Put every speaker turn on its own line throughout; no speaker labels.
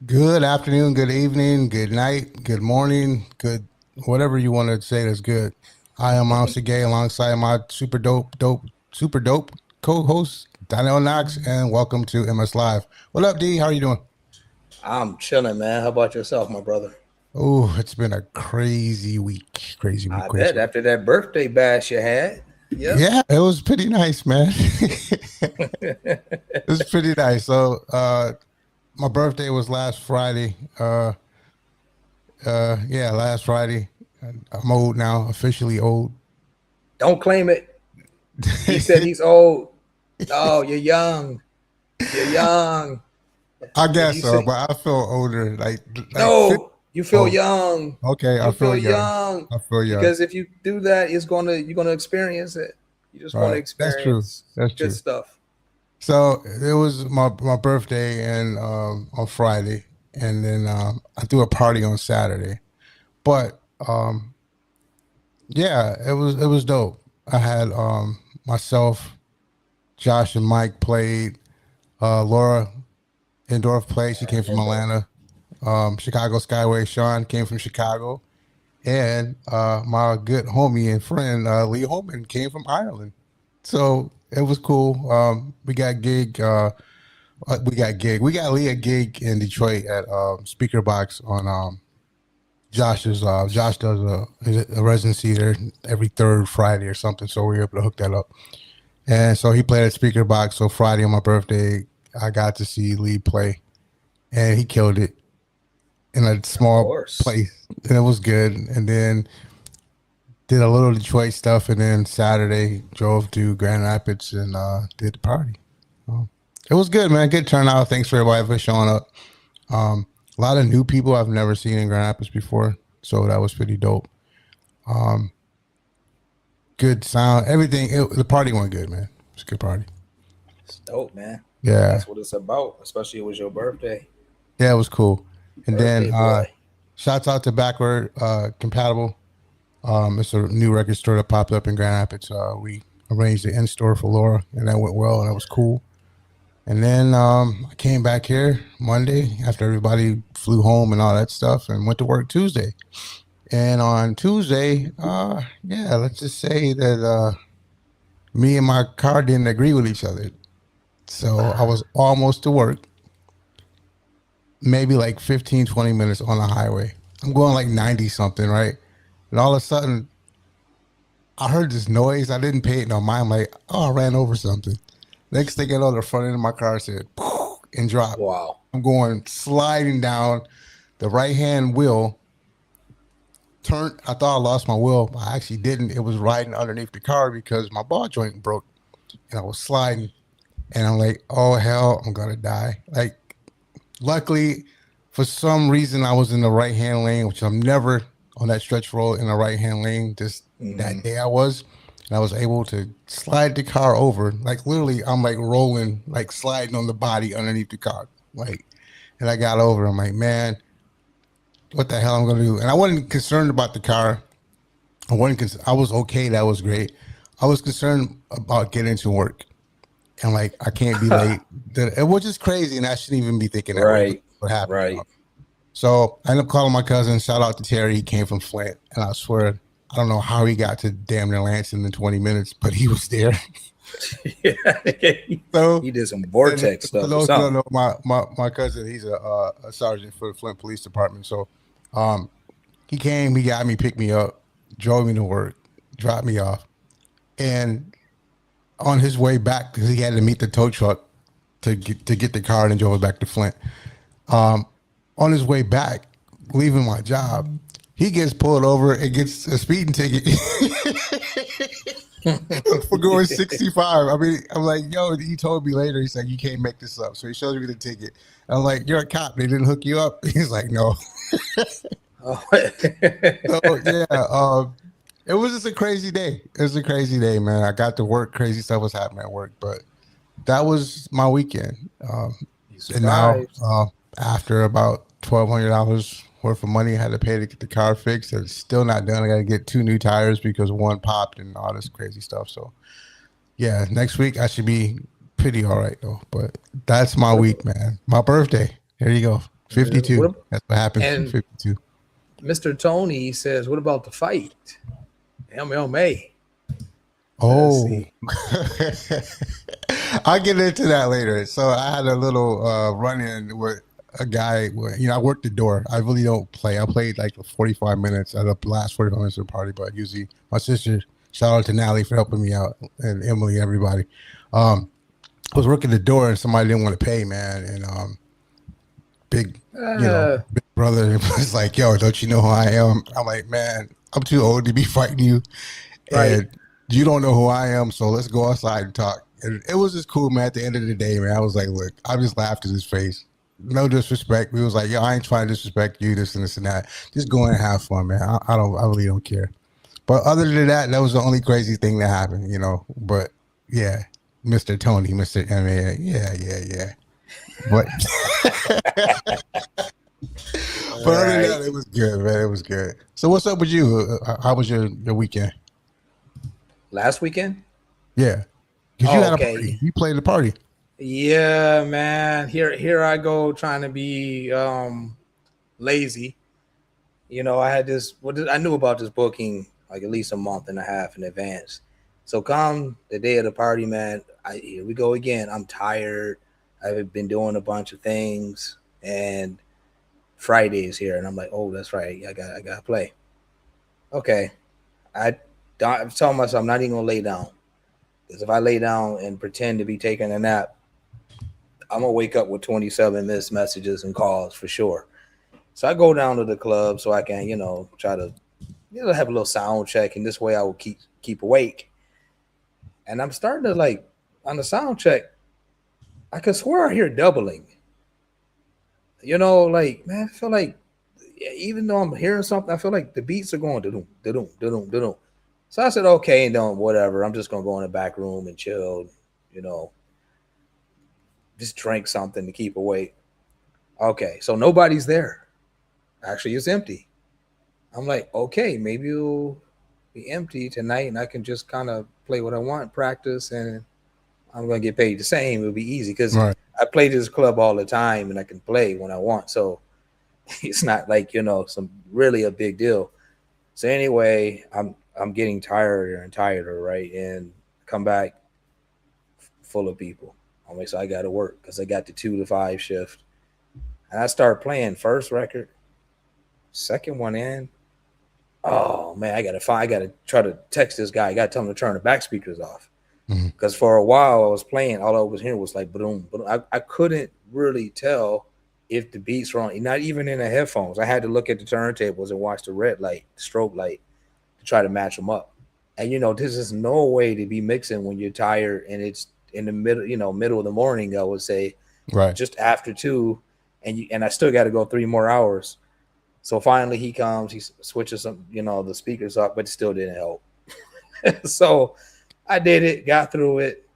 Good afternoon, good evening, good night, good morning, good whatever you want to say that's good. I am Myles Sergé alongside my super dope co-host D-KNOX, and welcome to MS Live. What up, D? How are you doing?
I'm chilling, man. How about yourself, my brother?
Oh, it's been a crazy week, crazy week,
I bet
crazy week.
after that birthday bash you had. Yep.
Yeah, it was pretty nice, man. It was pretty nice. So, my birthday was last Friday. Yeah, last Friday. I'm old now, officially old.
Don't claim it. He said he's old. No, you're young. You're young.
I
If
guess
you
so,
say
but I feel older. Like
no, you feel
oh,
young.
okay. I
You
feel
feel
young.
young.
I feel young.
Because if you do that, you're gonna experience it. You just
All
want to
right, that's true.
experience
That's
good
true.
stuff.
So it was my birthday and on Friday, and then I threw a party on Saturday. But yeah, it was dope. I had myself, Josh, and Mike played. Laura Endorf played. She came from
And
Atlanta. Chicago Skyway. Sean came from Chicago. And my good homie and friend Lee Holman came from Ireland, so it was cool. We got gig. We got gig. We got Lee a gig in Detroit at Speaker Box on Josh's. Josh does a residency there every third Friday or something, so we were able to hook that up. And so he played at Speaker Box. So Friday on my birthday, I got to see Lee play, and he killed it in a
of
small
course.
place, and it was good. And then did a little Detroit stuff, and then Saturday drove to Grand Rapids and did the party. So it was good, man. Good turnout. Thanks for everybody for showing up. A lot of new people I've never seen in Grand Rapids before, so that was pretty dope. Um, Good sound, everything. The party went good, man. It was a good party.
It's dope, man.
Yeah,
That's what it's about, especially it was your birthday.
yeah, it was cool. And then
Birthday boy.
shouts out to Backward Compatible. It's a new record store that popped up in Grand Rapids. We arranged the in store for Laura, and that went well, and that was cool. And then I came back here Monday after everybody flew home and all that stuff, and went to work Tuesday. And on Tuesday, yeah, let's just say that me and my car didn't agree with each other. So I was almost to work, maybe like 15, 20 minutes on the highway. I'm going like 90 something, right? And all of a sudden, I heard this noise. I didn't pay it no mind. I'm like, oh, I ran over something. Next thing I know, the front end of my car said, "Poof," and dropped.
Wow.
I'm going sliding down the right hand wheel. Turned. I thought I lost my wheel. But I actually didn't. It was riding underneath the car because my ball joint broke, and I was sliding. And I'm like, oh hell, I'm gonna die. Like, luckily, for some reason, I was in the right hand lane, which I'm never on that stretch road in the right hand lane. Just
Mm-hmm.
that day I was, and I was able to slide the car over. Like literally, I'm like rolling, like sliding on the body underneath the car. Like, and I got over. I'm like, man, what the hell I'm gonna do? And I wasn't concerned about the car. I wasn't. I was okay. That was great. I was concerned about getting to work. And like I can't be late. Which is crazy, and I shouldn't even be thinking that way. But
Right.
what happened?
Right.
So I ended up calling my cousin. Shout out to Terry. He came from Flint, and I swear I don't know how he got to damn near Lansing in 20 minutes, but he was there.
Yeah.
So
He did some vortex
for
stuff or
those who don't
something.
know, my cousin, he's a sergeant for the Flint Police Department. So um, he came, he got me, picked me up, drove me to work, dropped me off, and on his way back because he had to meet the tow truck to get the car and drove it back to Flint. Um, on his way back, leaving my job, he gets pulled over and gets a speeding ticket for going 65. I mean, I'm like, yo, he told me later, he's like, you can't make this up. So he shows me the ticket. I'm like, you're a cop. They didn't hook you up. He's like, no.
Oh.
So yeah, it was just a crazy day. It was a crazy day, man. I got to work. Crazy stuff was happening at work, but that was my weekend.
You
And now,
survived.
after about $1,200 worth of money I had to pay to get the car fixed, it's still not done. I got to get 2 new tires because one popped and all this crazy stuff. So yeah, next week I should be pretty all right though. But that's my week, man. My birthday. There you go. 52.
What,
That's what happens.
and
52.
Mr. Tony says, "What about the fight, MMA?" Let's
Oh,
see.
I'll get into that later. So I had a little run-in with a guy. I worked the door. I really don't play. I played like 45 minutes at the last 45 minutes of the party, but usually my sister, shout out to Natalie for helping me out, and Emily, everybody. I was working the door and somebody didn't want to pay, man. And big brother was like, "Yo, don't you know who I am?" I'm like, "Man, I'm too old to be fighting you.
Right.
And you don't know who I am, so let's go outside and talk." And it was just cool, man. At the end of the day, man, I was like, "Look," I just laughed at his face. No disrespect. We was like, "Yo, I ain't trying to disrespect you, this and this and that. Just go and have fun, man. I really don't care." But other than that, that was the only crazy thing that happened, But yeah, Mr. Tony, Mr. MA, yeah. But but other than that, it was good, man. It was good. So what's up with you? How was your weekend?
Last weekend?
Yeah. Because you had a party. You played the party.
Yeah, man. Here I go trying to be lazy. I had this. I knew about this booking like at least a month and a half in advance. So come the day of the party, man. Here we go again. I'm tired. I've been doing a bunch of things, and Friday is here, and I'm like, oh, that's right. I gotta play. Okay, I'm telling myself I'm not even gonna lay down, because if I lay down and pretend to be taking a nap, I'm gonna wake up with 27 missed messages and calls for sure. So I go down to the club so I can, try to, have a little sound check, and this way I will keep awake. And I'm starting to on the sound check, I could swear I hear doubling. Man, I feel like even though I'm hearing something, I feel like the beats are going da-doom, da-doom, da-doom, da-doom. So I said, okay, whatever. I'm just gonna go in the back room and chill, just drink something to keep awake. Okay, so nobody's there. Actually, it's empty. I'm like, okay, maybe it'll be empty tonight and I can just kind of play what I want, practice, and I'm going to get paid the same. It'll be easy because I play this club all the time and I can play when I want. So it's not like, some really a big deal. So anyway, I'm getting tireder and tireder, right? And come back full of people. So I got to work because I got the 2 to 5 shift. And I start playing first record, second one in. Oh man, I gotta try to text this guy. I gotta tell him to turn the back speakers off. Because for a while I was playing, all I was hearing was like boom, boom. I couldn't really tell if the beats were on, not even in the headphones. I had to look at the turntables and watch the red light, strobe light, to try to match them up. And this is no way to be mixing when you're tired and it's in the middle of the morning, I would say,
right, just
after 2, and I still got to go 3 more hours. So finally he comes, he switches some, the speakers up, but it still didn't help. So I did it, got through it,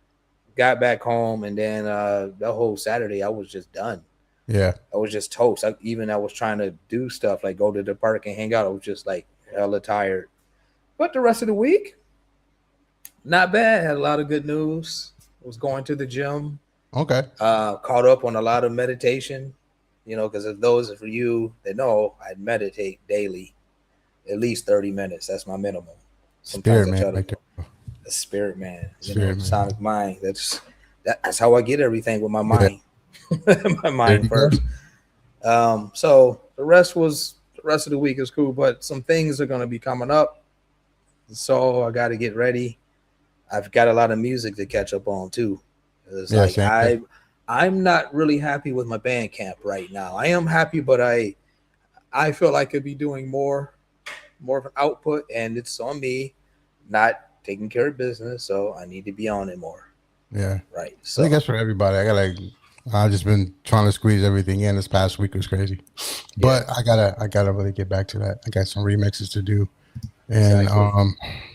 got back home, and then the whole Saturday I was just done.
Yeah, I
was just toast. I was trying to do stuff like go to the park and hang out. I was just like hella tired. But the rest of the week, not bad. Had a lot of good news. Was going to the gym.
Okay.
Caught up on a lot of meditation. Because if those are for you that know, I meditate daily, at least 30 minutes. That's my minimum. Sometimes I try to the spirit man, sonic mind. That's how I get everything with my mind. My mind first. So the rest of the week is cool, but some things are going to be coming up. So I got to get ready. I've got a lot of music to catch up on too. It's I'm not really happy with my Bandcamp right now. I am happy, but I feel I could be doing more of an output, and it's on me not taking care of business, so I need to be on it more.
Yeah.
Right. So
I think that's for everybody. I've just been trying to squeeze everything in. This past week was crazy. But I gotta really get back to that. I got some remixes to do. And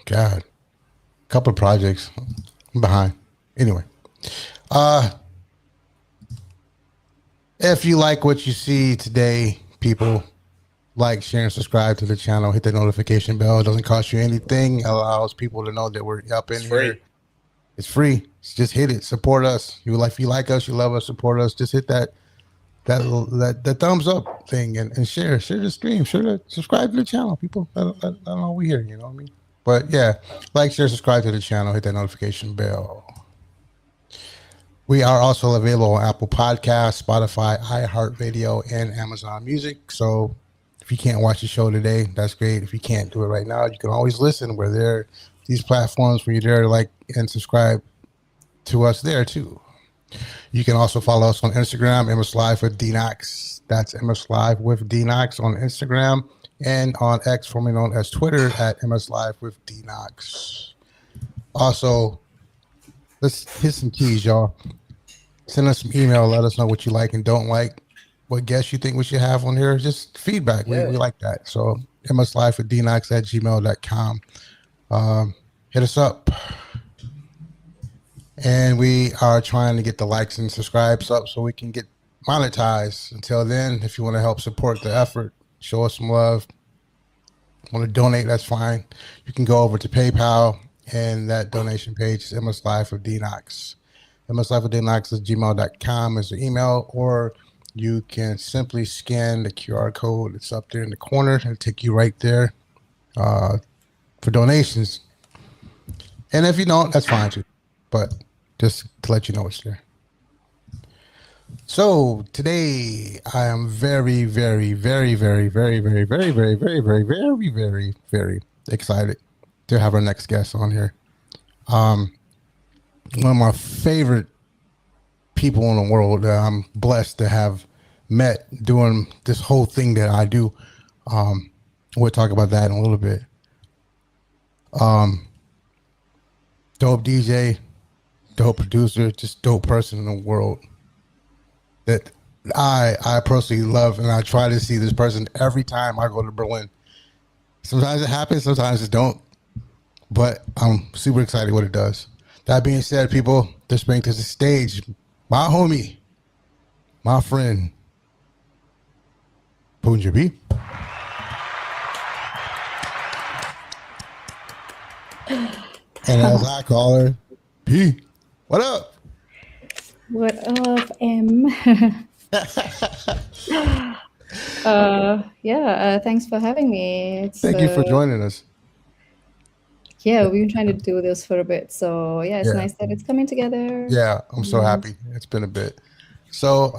God, a couple of projects. I'm behind. Anyway. If you like what you see today, people, like, share, and subscribe to the channel. Hit the notification bell. It doesn't cost you anything. It allows people to know that we're up in here. It's free. Just hit it. Support us. If you like us, you love us, support us. Just hit that that thumbs up thing and share the stream, subscribe to the channel. People, I don't know we here, you know what I mean? But yeah, like, share, subscribe to the channel, hit that notification bell. We are also available on Apple Podcasts, Spotify, iHeartRadio, and Amazon Music. So if you can't watch the show today, that's great. If you can't do it right now, you can always listen. We're there. These platforms where you're there to like and subscribe to us there too. You can also follow us on Instagram, MS Live with D-KNOX. That's MS Live with D-KNOX on Instagram, and on X, formerly known as Twitter, at MS Live with D-KNOX. Also, let's hit some keys, y'all. Send us some email. Let us know what you like and don't like. What guests you think we should have on here. Just feedback. We like that. So mslive with D-KNOX at gmail.com. Hit us up. And we are trying to get the likes and subscribes up so we can get monetized. Until then, if you want to help support the effort, show us some love. Want to donate, that's fine. You can go over to PayPal, and that donation page is mslive with D-KNOX. mslive with D-KNOX at gmail.com is the email, or you can simply scan the QR code. It's up there in the corner and take you right there for donations. And if you don't, that's fine too. But just to let you know it's there. So today I am very, very, very, very, very, very, very, very, very, very, very, very, very excited to have our next guest on here. One of my favorite people in the world that I'm blessed to have met doing this whole thing that I do. We'll talk about that in a little bit. Dope DJ, dope producer, just dope person in the world that I personally love, and I try to see this person every time I go to Berlin. Sometimes it happens, sometimes it don't, but I'm super excited what it does. That being said, people, let's bring to the stage my homie, my friend, Pooja B. And as I call her, P. What up?
What up, M? Thanks for having me.
Thank you for joining us.
Yeah, we've been trying to do this for a bit, so it's nice that it's coming together.
Yeah, I'm so happy. It's been a bit. So,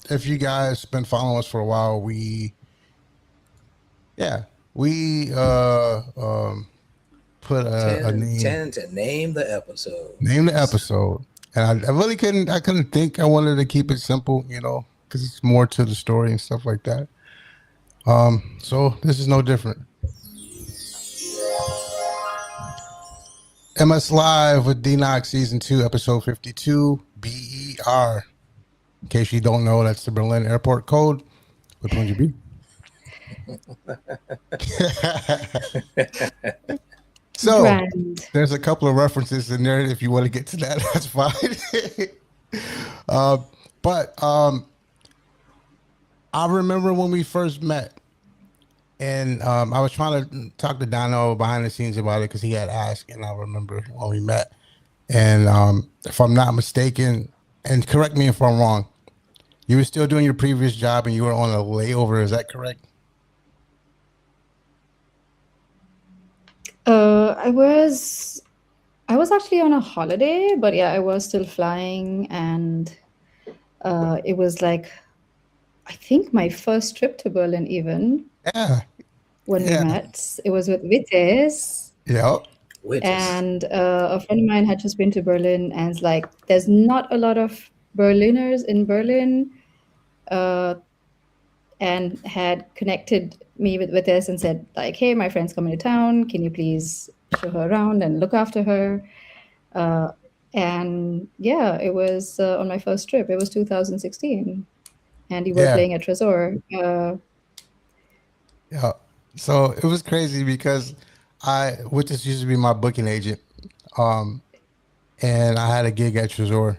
if you guys been following us for a while, we put a name.
Tend to name the episode.
Name the episode. And I really couldn't think. I wanted to keep it simple, you know, because it's more to the story and stuff like that. So this is no different. MS Live with D-KNOX Season 2, Episode 52, BER. In case you don't know, that's the Berlin Airport code with Pooja B. So there's a couple of references in there. If you want to get to that, that's fine. But I remember when we first met, and I was trying to talk to Dano behind the scenes about it because he had asked, and I remember when we met. And if I'm not mistaken, and correct me if I'm wrong, you were still doing your previous job and you were on a layover. Is that correct?
I was actually on a holiday, but I was still flying, and it was like, I think my first trip to Berlin even.
Yeah.
When we met, it was with Vites.
Yeah.
And a friend of mine had just been to Berlin, and it's like, there's not a lot of Berliners in Berlin, and had connected me with Vites and said, like, hey, my friend's coming to town. Can you please show her around and look after her? It was on my first trip. It was 2016. And you were playing at Tresor.
Yeah. So it was crazy because Vites used to be my booking agent. And I had a gig at Tresor.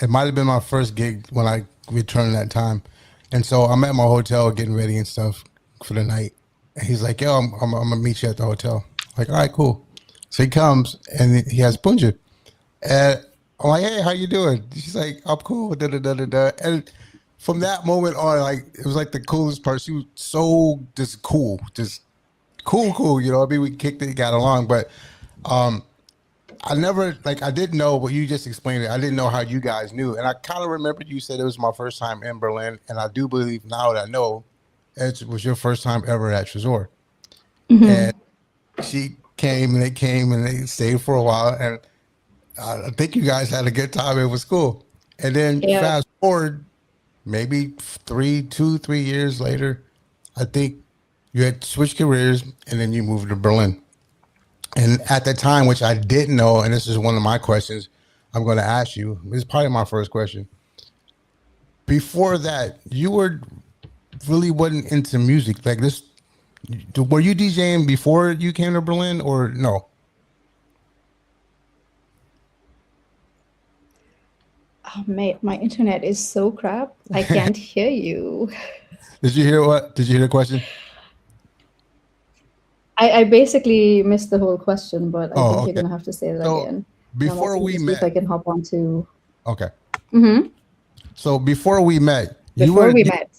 It might have been my first gig when I returned that time. And so I'm at my hotel getting ready and stuff for the night. And he's like, yo, I'm going to meet you at the hotel. I'm like, all right, cool. So he comes and he has Pooja. And I'm like, hey, how you doing? She's like, I'm cool. Da, da, da, da, da. And from that moment on, like it was like the coolest part. She was so just cool, just cool. You know, what I mean, we kicked it, got along, but um, I never like I didn't know, but you just explained it. I didn't know how you guys knew, and I kind of remember you said it was my first time in Berlin, and I do believe now that I know it was your first time ever at Tresor.
Mhm.
And she came and they stayed for a while, and I think you guys had a good time. It was cool. And then
Yeah.
fast forward maybe 3 years later, I think you had switched careers and then you moved to Berlin. And at the time, which I didn't know, and this is one of my questions I'm going to ask you, this is probably my first question. Before that, you were really wasn't into music like this. Were you DJing before you came to Berlin or no?
Oh, mate, my internet is so crap. I can't hear you.
Did you hear what? Did you hear the question?
I basically missed the whole question, but I
Oh,
think you're
okay.
gonna have to say it
So
again.
before
Let me
we
just see if I
met,
can hop on to.
okay.
Mhm.
So before we met, you
Before
were
we met.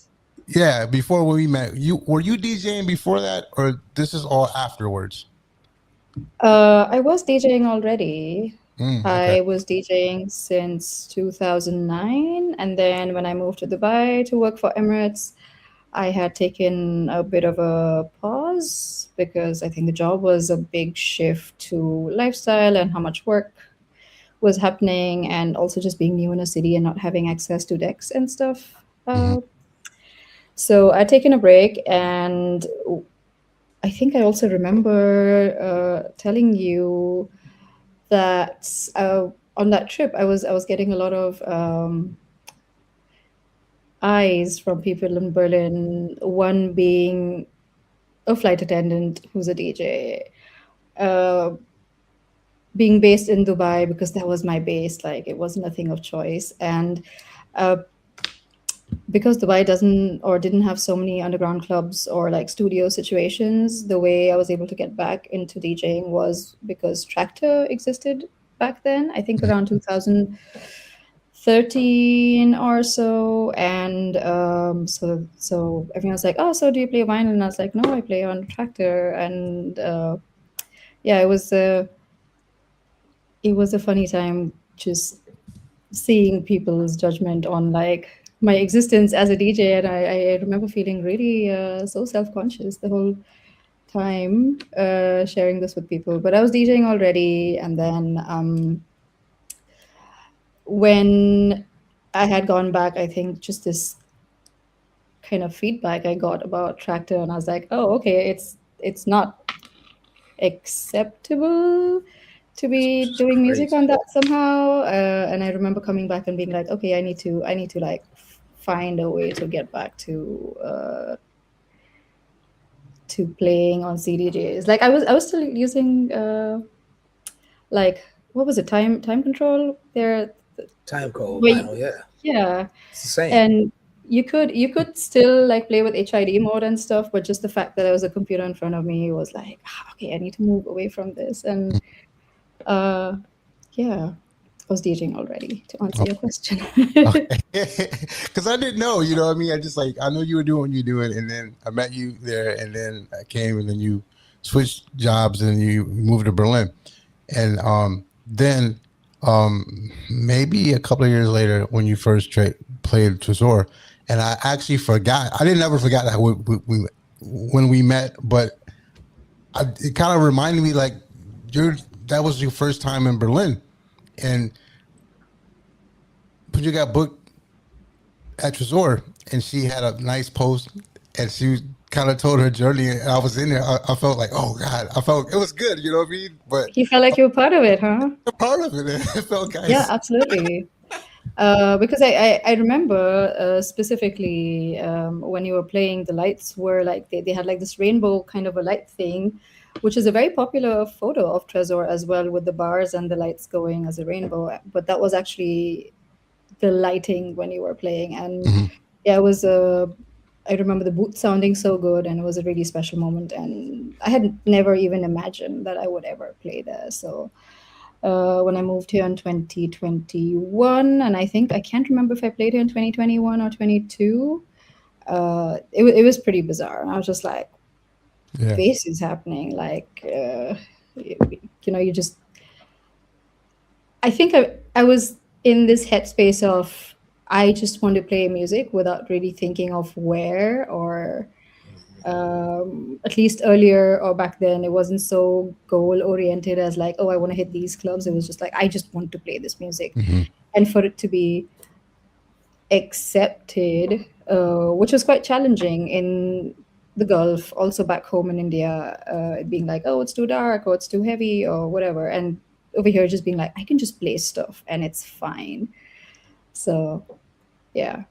yeah. Before we met, you DJing before that, or this is all afterwards?
I was DJing already.
Okay.
I was DJing since 2009, and then when I moved to Dubai to work for Emirates, I had taken a bit of a pause because I think the job was a big shift to lifestyle and how much work was happening, and also just being new in a city and not having access to decks and stuff.
Hmm.
So I'd taken a break, and I think I also remember telling you that on that trip I was getting a lot of eyes from people in Berlin. One being a flight attendant who's a DJ, uh, being based in Dubai because that was my base. Like it wasn't a thing of choice, and uh, because Dubai doesn't or didn't have so many underground clubs or like studio situations, the way I was able to get back into DJing was because Tractor existed back then. I think around 2013 or so, and so everyone was like, "Oh, so do you play vinyl?" And I was like, "No, I play on Tractor." And yeah, it was a funny time just seeing people's judgment on like my existence as a DJ, and I remember feeling really so self-conscious the whole time sharing this with people. But I was DJing already, and then when I had gone back, I think just this kind of feedback I got about Tractor, and I was like, oh, okay, it's not acceptable to be
It's
doing music
crazy.
on that somehow. And I remember coming back and being like, okay, I need to like find a way to get back to playing on CDJs. Like I was still using like what was it, time control there,
Time code
wait,
vinyl, yeah.
yeah.
It's the same.
And you could still like play with HID mode and stuff, but just the fact that there was a computer in front of me was like, okay, I need to move away from this. And uh yeah, I was DJing already to answer your question.
Okay. Because I didn't know, you know what I mean? I just like, I know you were doing what you're doing. And then I met you there. And then I came and then you switched jobs and you moved to Berlin. And then maybe a couple of years later when you first played Tresor, and I actually forgot. I didn't ever forget that when we met, but it kind of reminded me like that was your first time in Berlin. And you got booked at Tresor, and she had a nice post, and she kind of told her journey. And I was in there. I felt like, oh God, I felt it was good. You know what I mean? But
You felt like you were part of it, huh?
a part of it, it felt
Yeah,
nice.
absolutely. Because I remember specifically when you were playing, the lights were like they had like this rainbow kind of a light thing, which is a very popular photo of Trezor as well, with the bars and the lights going as a rainbow. But that was actually the lighting when you were playing, and
Mhm.
yeah, it was I remember the booth sounding so good, and it was a really special moment. And I had never even imagined that I would ever play there. So when I moved here in 2021, and I think I can't remember if I played here in 2021 or 22. It was pretty bizarre. I was just like,
Yeah.
bass is happening. Like, you just. I think I was in this headspace of I just want to play music without really thinking of where or at least earlier or back then it wasn't so goal oriented as like, oh, I want to hit these clubs. It was just like I just want to play this music, and for it to be accepted, which was quite challenging in the Gulf, also back home in India, it being like, oh, it's too dark or it's too heavy or whatever, and over here just being like, I can just play stuff and it's fine. So yeah.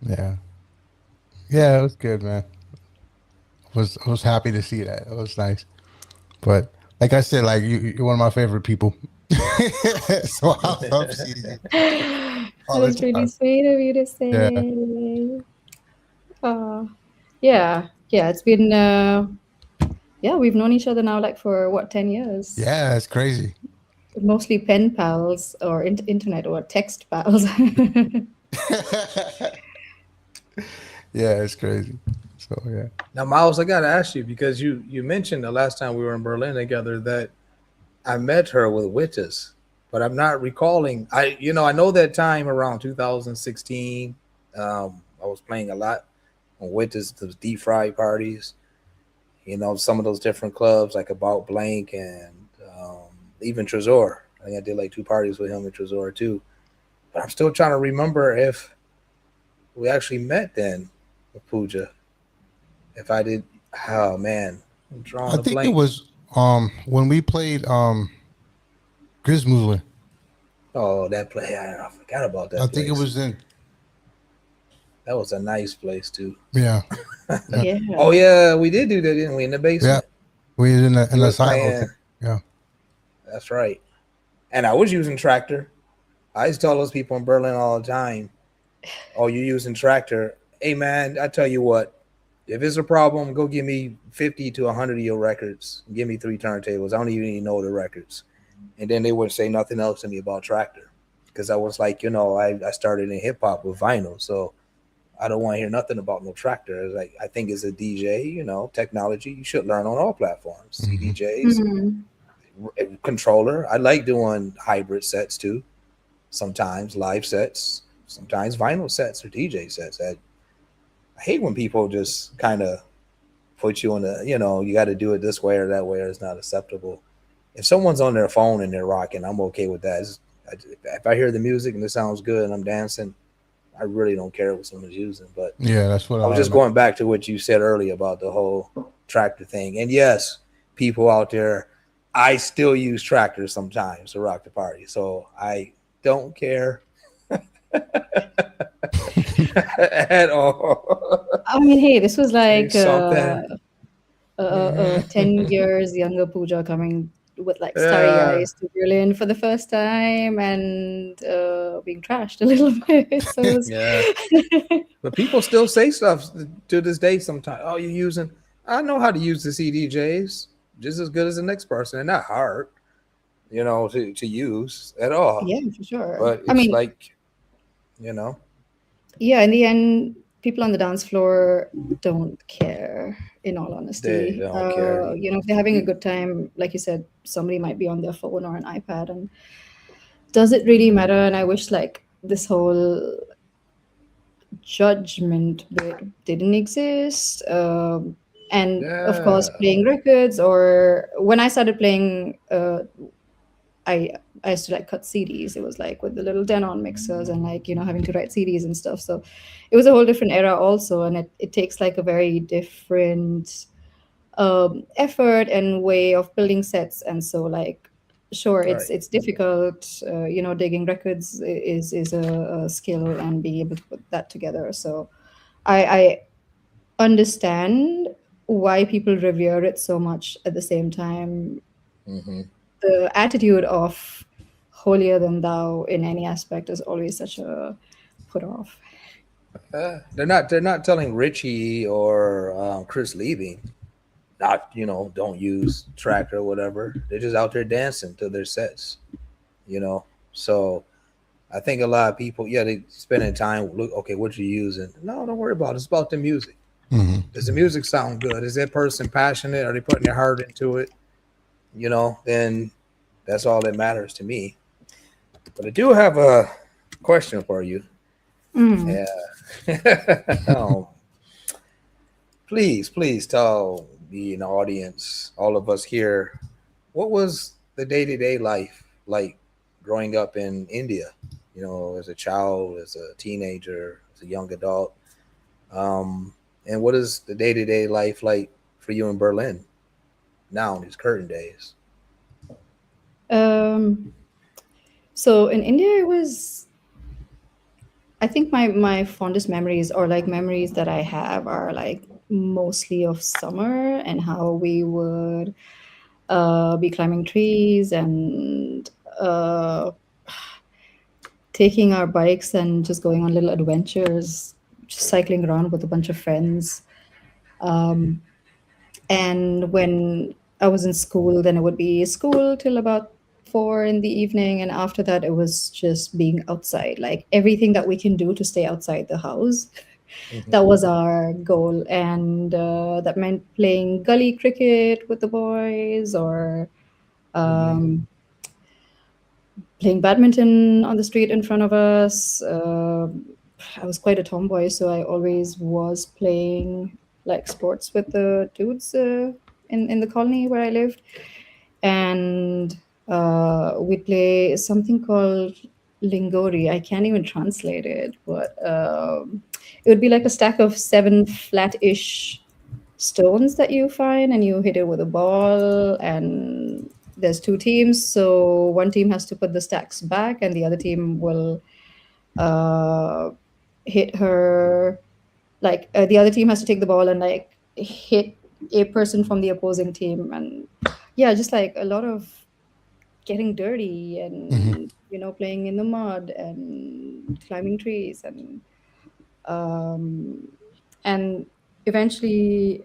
Yeah. Yeah, it was good, man. I was happy to see that. It was nice. But like I said, like you're one of my favorite people. So I love seeing you.
That
all
was
the
really
time.
sweet of you to
Yeah.
say. Yeah, it's been we've known each other now like for what, 10 years?
Yeah, it's crazy.
Mostly pen pals or internet or text pals.
Yeah, it's crazy. So yeah.
Now, Myles, I gotta ask you because you mentioned the last time we were in Berlin together that I met her with Witches, but I'm not recalling. I know that time around 2016. I was playing a lot on Witches, those deep fry parties. Some of those different clubs like About Blank and even Trezor. I think I did like 2 parties with him in Trezor too. But I'm still trying to remember if we actually met then with Pooja. If I did, oh man, I'm drawing
I
a
think
blank.
it was when we played Grismusler.
Oh, that play! I forgot about that.
I think it was in.
That was a nice place too.
Yeah.
Yeah.
Oh yeah, we did do that, didn't we? In the basement.
We was in the
was
silo.
playing-
Yeah.
That's right. And I was using Tractor. I used to tell those people in Berlin all the time, "Oh, you're using Tractor? Hey man, I tell you what. If it's a problem, go give me 50 to 100 of your records. Give me 3 turntables. I don't even know the records." And then they wouldn't say nothing else to me about Tractor because I was like, I started in hip hop with vinyl, so I don't want to hear nothing about no Tractor. It's like I think as a DJ, technology you should learn on all platforms. CDJs, controller. I like doing hybrid sets too. Sometimes live sets, sometimes vinyl sets or DJ sets. I hate when people just kind of put you on you got to do it this way or that way or it's not acceptable. If someone's on their phone and they're rocking, I'm okay with that. If I hear the music and it sounds good and I'm dancing, I really don't care what someone's using. But
yeah, that's what
I was just going back to what you said earlier about the whole Tractor thing. And yes, people out there, I still use Tractors sometimes to rock the party. So I don't care at all.
I mean, hey, this was like
Something.
10 years younger Pooja coming with like starry eyes to Berlin for the first time and being trashed a little bit. So it was,
Yeah. But people still say stuff to this day sometimes. Oh, you're using, I know how to use the CDJs just as good as the next person. They're not hard, to use at all.
yeah, for sure.
But it's
I mean,
like,
yeah, in the end, people on the dance floor don't care, in all honesty.
They don't care.
If they're having a good time, like you said, somebody might be on their phone or an iPad. And does it really matter? And I wish like this whole judgment bit didn't exist. And of course, playing records, or when I started playing, I used to like cut CDs. It was like with the little Denon mixers and like, having to write CDs and stuff. So it was a whole different era also. And it takes like a very different effort and way of building sets. And so like, sure, it's difficult. Digging records is a skill and being able to put that together. So I understand why people revere it so much. At the same time, the attitude of holier than thou in any aspect is always such a put off.
They're not telling Richie or Chris Liebing. not, don't use track or whatever. They're just out there dancing to their sets, So I think a lot of people, they spending time, look, okay, what you using? No, don't worry about it. It's about the music. Does the music sound good? Is that person passionate? Are they putting their heart into it? Then that's all that matters to me. But I do have a question for you.
Mm.
Yeah. Please tell the audience, all of us here, what was the day-to-day life like growing up in India? As a child, as a teenager, as a young adult, and what is the day-to-day life like for you in Berlin now in these current days?
So in India, I think my fondest memories, or like memories that I have, are like mostly of summer and how we would be climbing trees and taking our bikes and just going on little adventures, just cycling around with a bunch of friends. And when I was in school, then it would be school till about 4 in the evening. And after that, it was just being outside, like everything that we can do to stay outside the house. That was our goal. And that meant playing gully cricket with the boys, or playing badminton on the street in front of us. I was quite a tomboy, so I always was playing like sports with the dudes in the colony where I lived. And we'd play something called Lingori. I can't even translate it, but it would be like a stack of 7 flat-ish stones that you find, and you hit it with a ball, and there's 2 teams, so one team has to put the stacks back and the other team will hit her, like the other team has to take the ball and like hit a person from the opposing team. And yeah, just like a lot of getting dirty and playing in the mud and climbing trees, and eventually,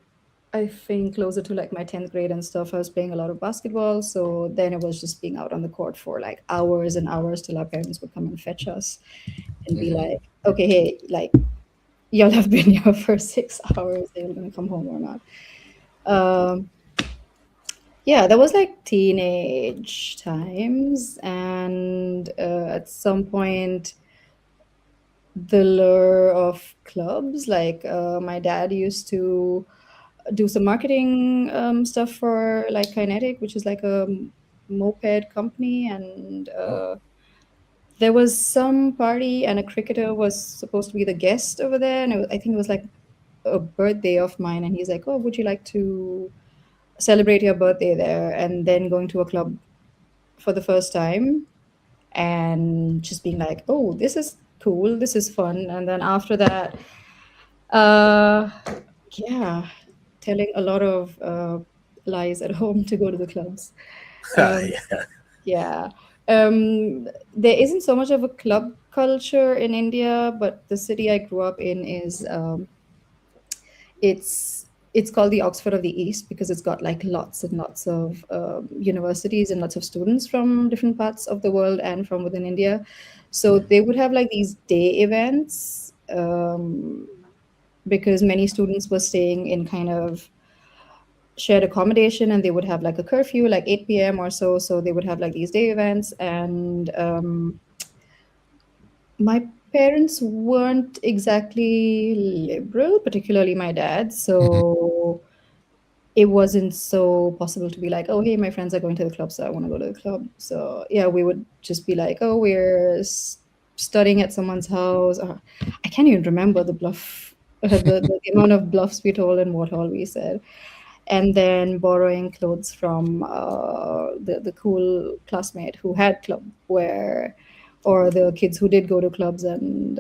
I think closer to like my 10th grade and stuff, I was playing a lot of basketball. So then it was just being out on the court for like hours and hours till our parents would come and fetch us and be like, okay, hey, like y'all have been here for 6 hours. Are you going to come home or not? Yeah, that was like teenage times. And at some point, the lure of clubs, like my dad used to do some marketing stuff for like Kinetic, which is like a moped company. And there was some party and a cricketer was supposed to be the guest over there. And I think it was like a birthday of mine. And he's like, oh, would you like to celebrate your birthday there? And then going to a club for the first time and just being like, oh, this is cool. This is fun. And then after that, yeah, telling a lot of lies at home to go to the clubs. Yeah. There isn't so much of a club culture in India, but the city I grew up in is it's called the Oxford of the East because it's got like lots and lots of universities and lots of students from different parts of the world and from within India. So they would have like these day events because many students were staying in kind of shared accommodation, and they would have like a curfew, like 8 p.m. or so. So they would have like these day events. And my parents weren't exactly liberal, particularly my dad. So it wasn't so possible to be like, oh, hey, my friends are going to the club, so I want to go to the club. So yeah, we would just be like, oh, we're studying at someone's house. I can't even remember the the amount of bluffs we told and what all we said. And then borrowing clothes from the cool classmate who had club wear, or the kids who did go to clubs, and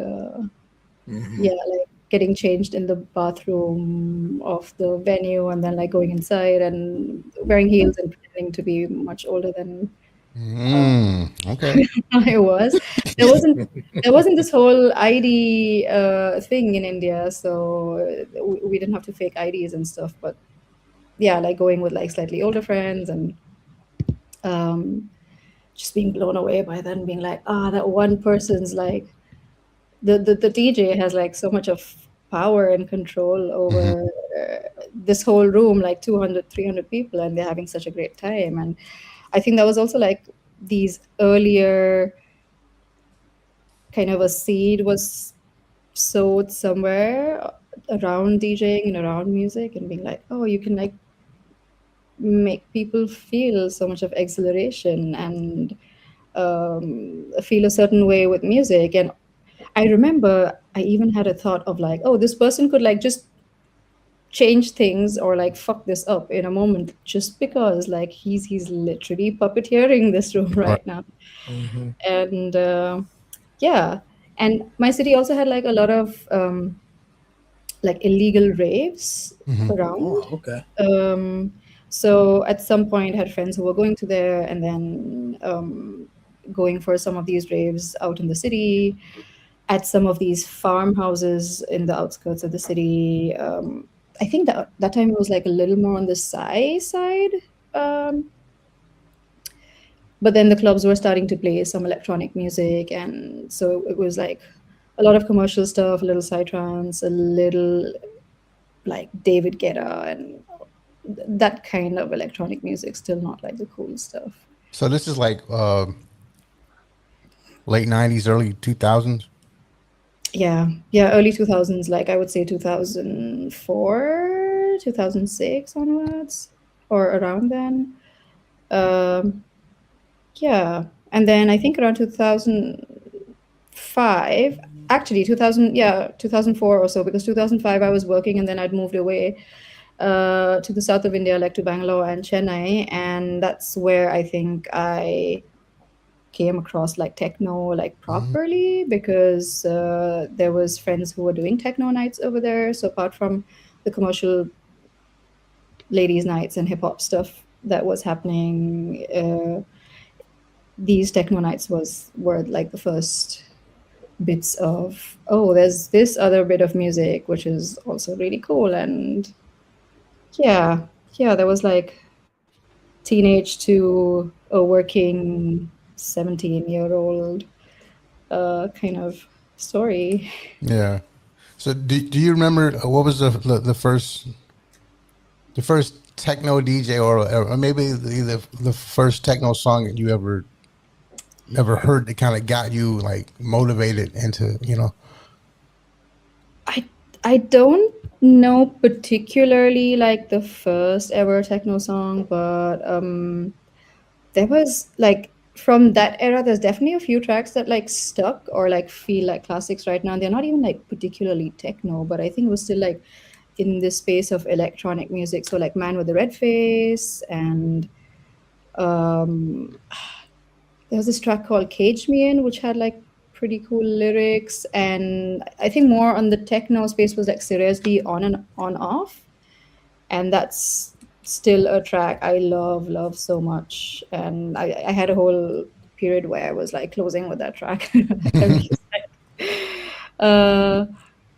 yeah, like getting changed in the bathroom of the venue, and then like going inside and wearing heels and pretending to be much older than
Okay.
I was. There wasn't this whole ID thing in India, so we didn't have to fake IDs and stuff. But yeah, like going with like slightly older friends and um, just being blown away by then being like, that one person's like the DJ has like so much of power and control
Hmm.
over this whole room, like 200, 300 people, and they're having such a great time. And I think that was also like these earlier kind of a seed was sowed somewhere around DJing and around music and being like, oh, you can like make people feel so much of exhilaration and feel a certain way with music. And I remember I even had a thought of like, oh, this person could like just change things or like fuck this up in a moment just because like he's literally puppeteering this room
Right.
right now.
Hmm.
And yeah, and my city also had like a lot of like illegal raves
Hmm.
around.
Oh, okay.
So at some point had friends who were going to there and then going for some of these raves out in the city at some of these farmhouses in the outskirts of the city. I think that time it was like a little more on the side. Um, but then the clubs were starting to play some electronic music, and so it was like a lot of commercial stuff, a little psytrance, a little like David Guetta and that kind of electronic music, still not like the cool stuff.
So this is like late '90s, early 2000s.
Yeah, yeah, early 2000s, like I would say 2004, 2006 onwards, or around then. Um, yeah, and then I think around 2005, actually 2000, yeah, 2004 or so, because 2005 I was working and then I'd moved away to the south of India, like to Bangalore and Chennai, and that's where I think I came across like techno like
Hmm.
properly because there was friends who were doing techno nights over there. So apart from the commercial ladies nights and hip hop stuff that was happening, these techno nights were like the first bits of, oh, there's this other bit of music which is also really cool. And yeah, yeah, there was like teenage to a working 17-year-old kind of story.
Yeah. So do you remember what was the first techno DJ or maybe the first techno song that you ever heard that kind of got you like motivated into, you know?
I I don't know particularly like the first ever techno song, but there was like from that era, there's definitely a few tracks that like stuck or like feel like classics right now. They're not even like particularly techno, but I think it was still like in this space of electronic music. So like Man with the Red Face and um there was this track called Cage Me In, which had like pretty cool lyrics. And I think more on the techno space was like seriously on and on off. And that's still a track I love so much. And I had a whole period where I was like closing with that track. uh,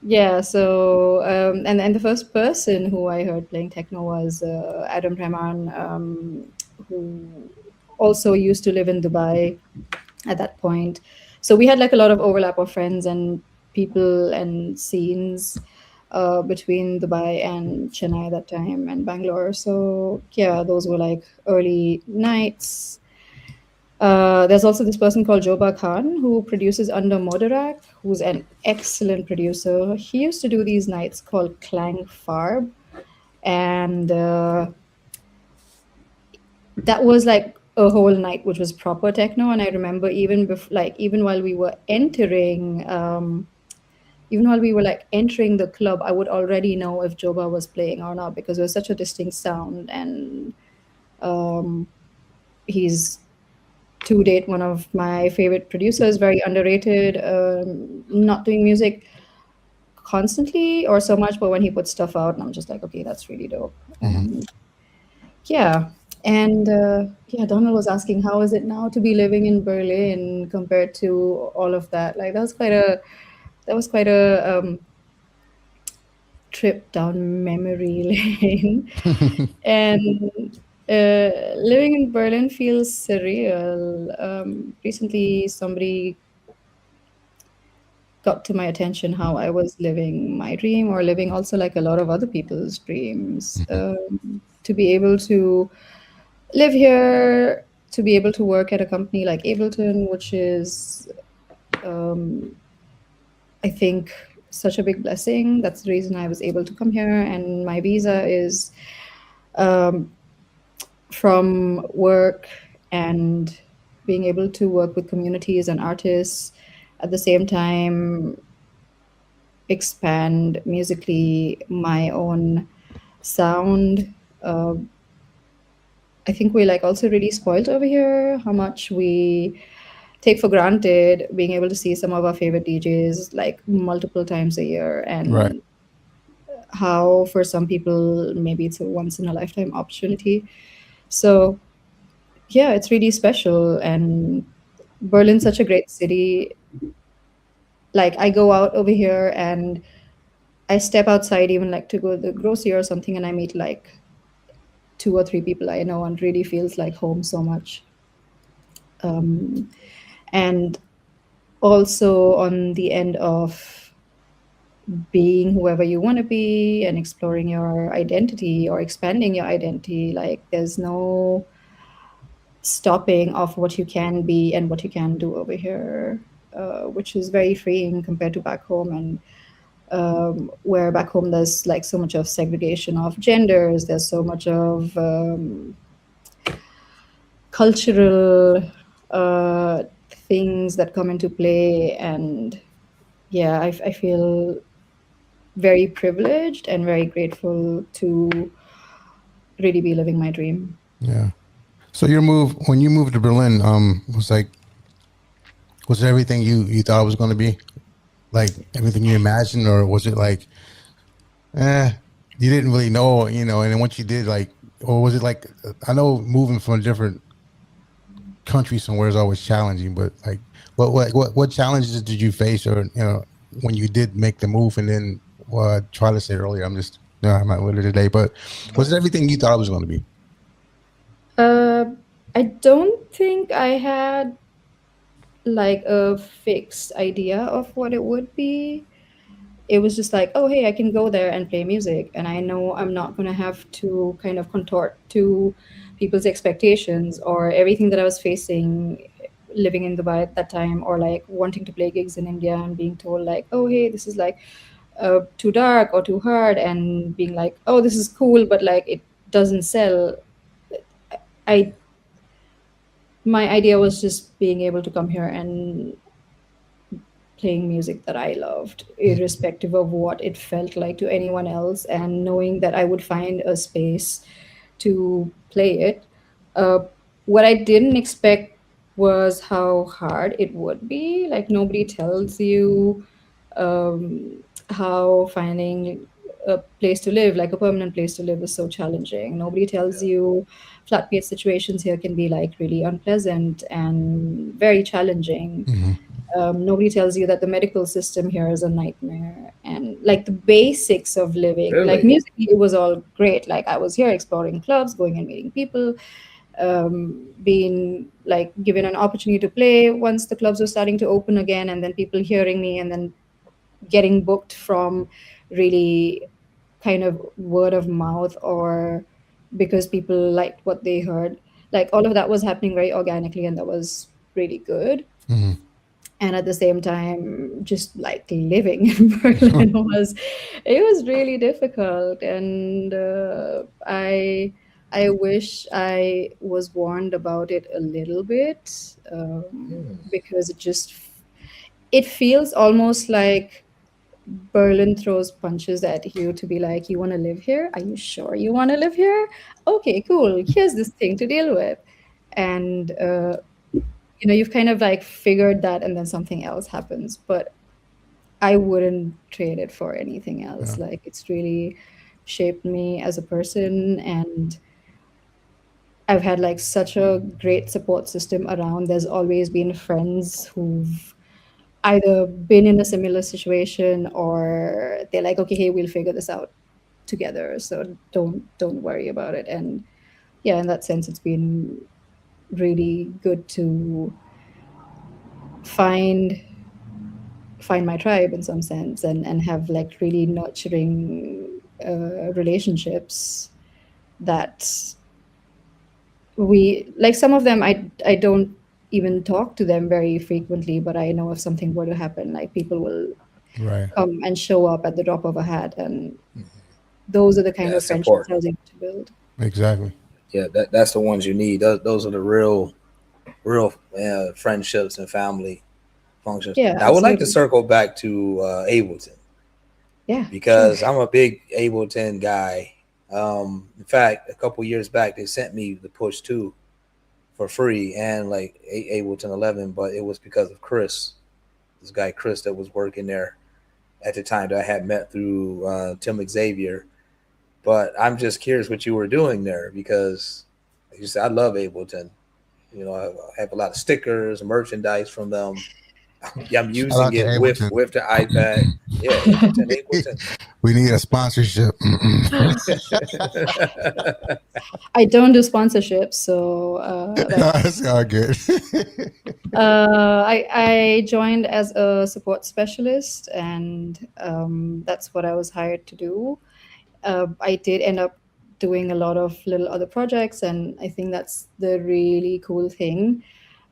yeah, so and the first person who I heard playing techno was Adam Rahman, who also used to live in Dubai at that point. So we had like a lot of overlap of friends and people and scenes between Dubai and Chennai at that time and Bangalore. So yeah, those were like early nights. There's also this person called Joba Khan who produces under Moderak, who's an excellent producer. He used to do these nights called Clang Farb, and that was like a whole night which was proper techno. And I remember even while we were entering even while we were like entering the club, I would already know if Joba was playing or not because it was such a distinct sound. And um, he's to date one of my favorite producers, very underrated, not doing music constantly or so much, but when he puts stuff out, and I'm just like, okay, that's really dope.
Hmm.
And yeah. And yeah, Donald was asking, how is it now to be living in Berlin compared to all of that? Like that was quite a trip down memory lane. And living in Berlin feels surreal. Recently, somebody got to my attention how I was living my dream, or living also like a lot of other people's dreams. To be able to live here, to be able to work at a company like Ableton, which is, um, I think, such a big blessing. That's the reason I was able to come here. And my visa is um, from work and being able to work with communities and artists at the same time, expand musically my own sound. Uh, I think we like also really spoiled over here how much we take for granted being able to see some of our favorite DJs like multiple times a year,
Right.
and how for some people maybe it's a once in a lifetime opportunity. So yeah, it's really special. And Berlin's such a great city. Like I go out over here and I step outside even like to go to the grocery or something, and I meet like two or three people I know, and really feels like home so much. Um, and also on the end of being whoever you want to be and exploring your identity or expanding your identity, like there's no stopping of what you can be and what you can do over here, which is very freeing compared to back home. And where back home there's like so much of segregation of genders, there's so much of cultural things that come into play. And yeah, I feel very privileged and very grateful to really be living my dream.
Yeah. So your move when you moved to Berlin, was it everything you thought it was going to be, like everything you imagined, or was it like, eh, you didn't really know, and then once you did, like, or was it like, I know moving from a different country somewhere is always challenging, but like, what challenges did you face, or when you did make the move, and then try to say earlier, I'm not with it today, but was it everything you thought it was going to be?
Uh, I don't think I had like a fixed idea of what it would be. It was just like, oh, hey, I can go there and play music. And I know I'm not going to have to kind of contort to people's expectations or everything that I was facing living in Dubai at that time, or like wanting to play gigs in India and being told, like, oh, hey, this is like too dark or too hard, and being like, oh, this is cool, but like it doesn't sell. I My idea was just being able to come here and playing music that I loved, irrespective of what it felt like to anyone else, and knowing that I would find a space to play it. Uh, what I didn't expect was how hard it would be. Like, nobody tells you how finding a place to live, like a permanent place to live, is so challenging. Nobody tells you flatmate situations here can be like really unpleasant and very challenging.
Mm-hmm.
Nobody tells you that the medical system here is a nightmare, and like the basics of living. Like
Really?
musically, it was all great. Like I was here exploring clubs, going and meeting people, being like given an opportunity to play once the clubs were starting to open again, and then people hearing me, and then getting booked from really kind of word of mouth, or because people liked what they heard. Like all of that was happening very organically, and that was really good.
Mm-hmm.
And at the same time, just like living in Berlin was, it was really difficult. And I wish I was warned about it a little bit, because it feels almost like Berlin throws punches at you to be like, you want to live here? Are you sure you want to live here? Okay, cool. Here's this thing to deal with. And you've kind of like figured that, and then something else happens. But I wouldn't trade it for anything else.
Yeah.
Like, it's really shaped me as a person, and I've had like such a great support system around. There's always been friends who've either been in a similar situation or they're like, okay, hey, we'll figure this out together. So don't worry about it. And yeah, in that sense, it's been really good to find my tribe in some sense, and have like really nurturing relationships that we like. Some of them I don't even talk to them very frequently, but I know if something were to happen, like people will
Right.
come and show up at the drop of a hat, and those are the kind of
That's
friendships I
important.
was able to build.
Exactly.
Yeah, that's the ones you need. Those are the real friendships and family functions.
Yeah,
Now, I would like to
absolutely.
circle back to Ableton
Yeah, sure.
because I'm a big Ableton guy. In fact, a couple years back, they sent me the Push 2 for free and like Ableton 11, but it was because of Chris, this guy Chris that was working there at the time that I had met through Tim Xavier. But I'm just curious what you were doing there because, like you said, I love Ableton. You know, I have a lot of stickers, merchandise from them. Yeah, I'm
Shout
using
out to
it with
Ableton.
the iPad. Yeah, Ableton.
We need a sponsorship.
I don't do sponsorships, so
That's all good.
I joined as a support specialist, and that's what I was hired to do. I did end up doing a lot of little other projects, and I think that's the really cool thing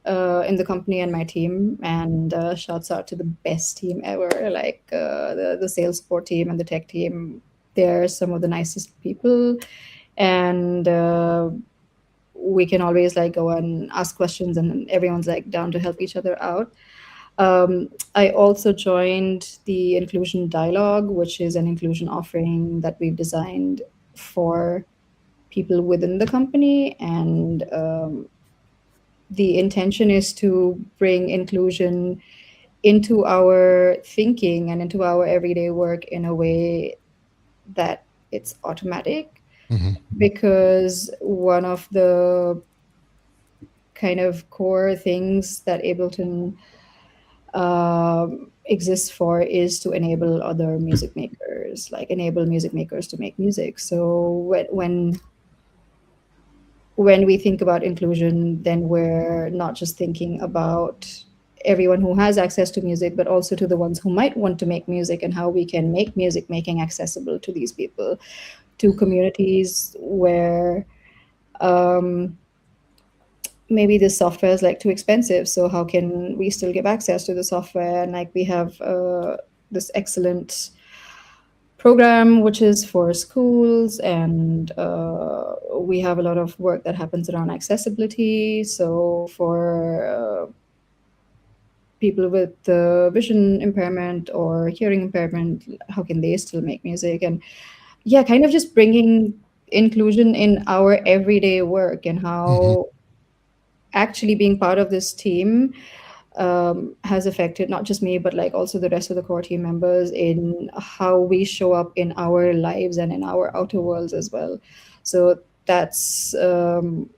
in the company and my team. And shouts out to the best team ever, like the sales support team and the tech team. They're some of the nicest people, and we can always like go and ask questions, and everyone's like down to help each other out. I also joined the Inclusion Dialogue, which is an inclusion offering that we've designed for people within the company. And the intention is to bring inclusion into our thinking and into our everyday work in a way that it's automatic.
Mhm.
Because one of the kind of core things that Ableton exists for is to enable other music makers, like enable music makers to make music. So when we think about inclusion, then we're not just thinking about everyone who has access to music, but also to the ones who might want to make music, and how we can make music making accessible to these people, to communities where maybe this software is like too expensive. So how can we still give access to the software? And like we have this excellent program which is for schools, and we have a lot of work that happens around accessibility. So for people with vision impairment or hearing impairment, how can they still make music? And yeah, kind of just bringing inclusion in our everyday work, and
Mhm.
how actually being part of this team has affected not just me, but like also the rest of the core team members in how we show up in our lives and in our outer worlds as well. So that's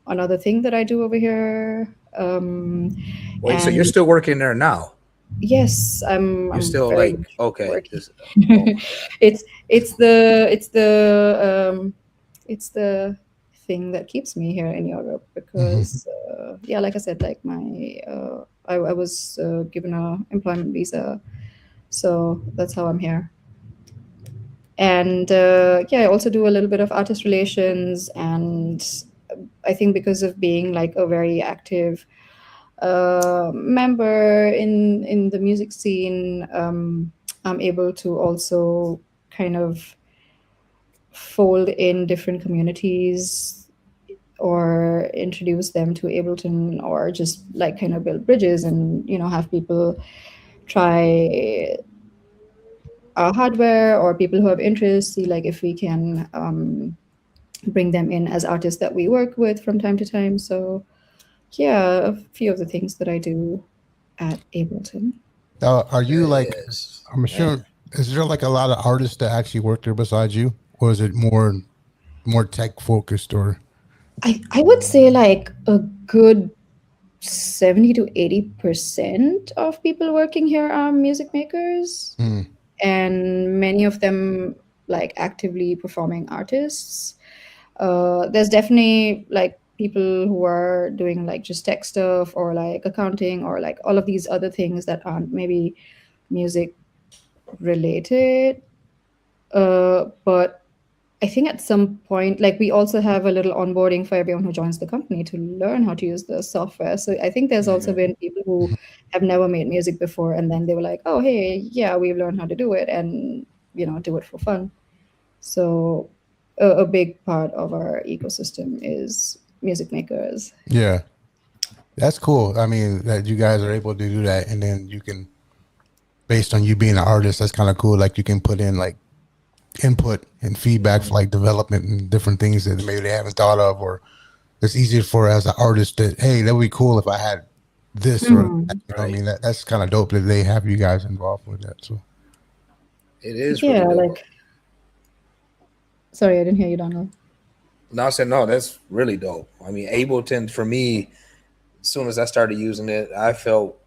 another thing that I do over here.
Wait, so you're
And
still working there now?
yes,
You're
I'm
still
very
like
much
okay?
working.
Oh my god.
It's the thing that keeps me here in Europe,
Mhm.
because yeah, like I said, like I was given a employment visa, so that's how I'm here. And yeah, I also do a little bit of artist relations, and I think because of being like a very active member in the music scene, I'm able to also kind of fold in different communities or introduce them to Ableton, or just like kind of build bridges, and have people try our hardware, or people who have interest, see like if we can bring them in as artists that we work with from time to time. So yeah, a few of the things that I do at Ableton.
Are you
That
like?
is
I'm
man.
sure. Is there like a lot of artists that actually work there besides you, or is it more tech focused? Or
I would say like a good 70 to 80% of people working here are music makers,
Mm.
and many of them like actively performing artists. There's definitely like people who are doing like just tech stuff or like accounting or like all of these other things that aren't maybe music related. But I think at some point, like we also have a little onboarding for everyone who joins the company to learn how to use the software. So I think there's also been people who have never made music before, and then they were like, "Oh, hey, yeah, we've learned how to do it, and do it for fun." So a big part of our ecosystem is music makers.
Yeah, that's cool. I mean, that you guys are able to do that, and then you can, based on you being an artist, that's kind of cool. Like you can put in like input and feedback for like development and different things that maybe they haven't thought of, or it's easier for as an artist that, hey, that would be cool if I had this or that. You know what I mean? That's kind of dope that they have you guys involved with that. So
It is
Yeah,
really dope.
like sorry, I didn't hear you, Donald.
No, I said no. That's really dope. I mean, Ableton for me, as soon as I started using it, I felt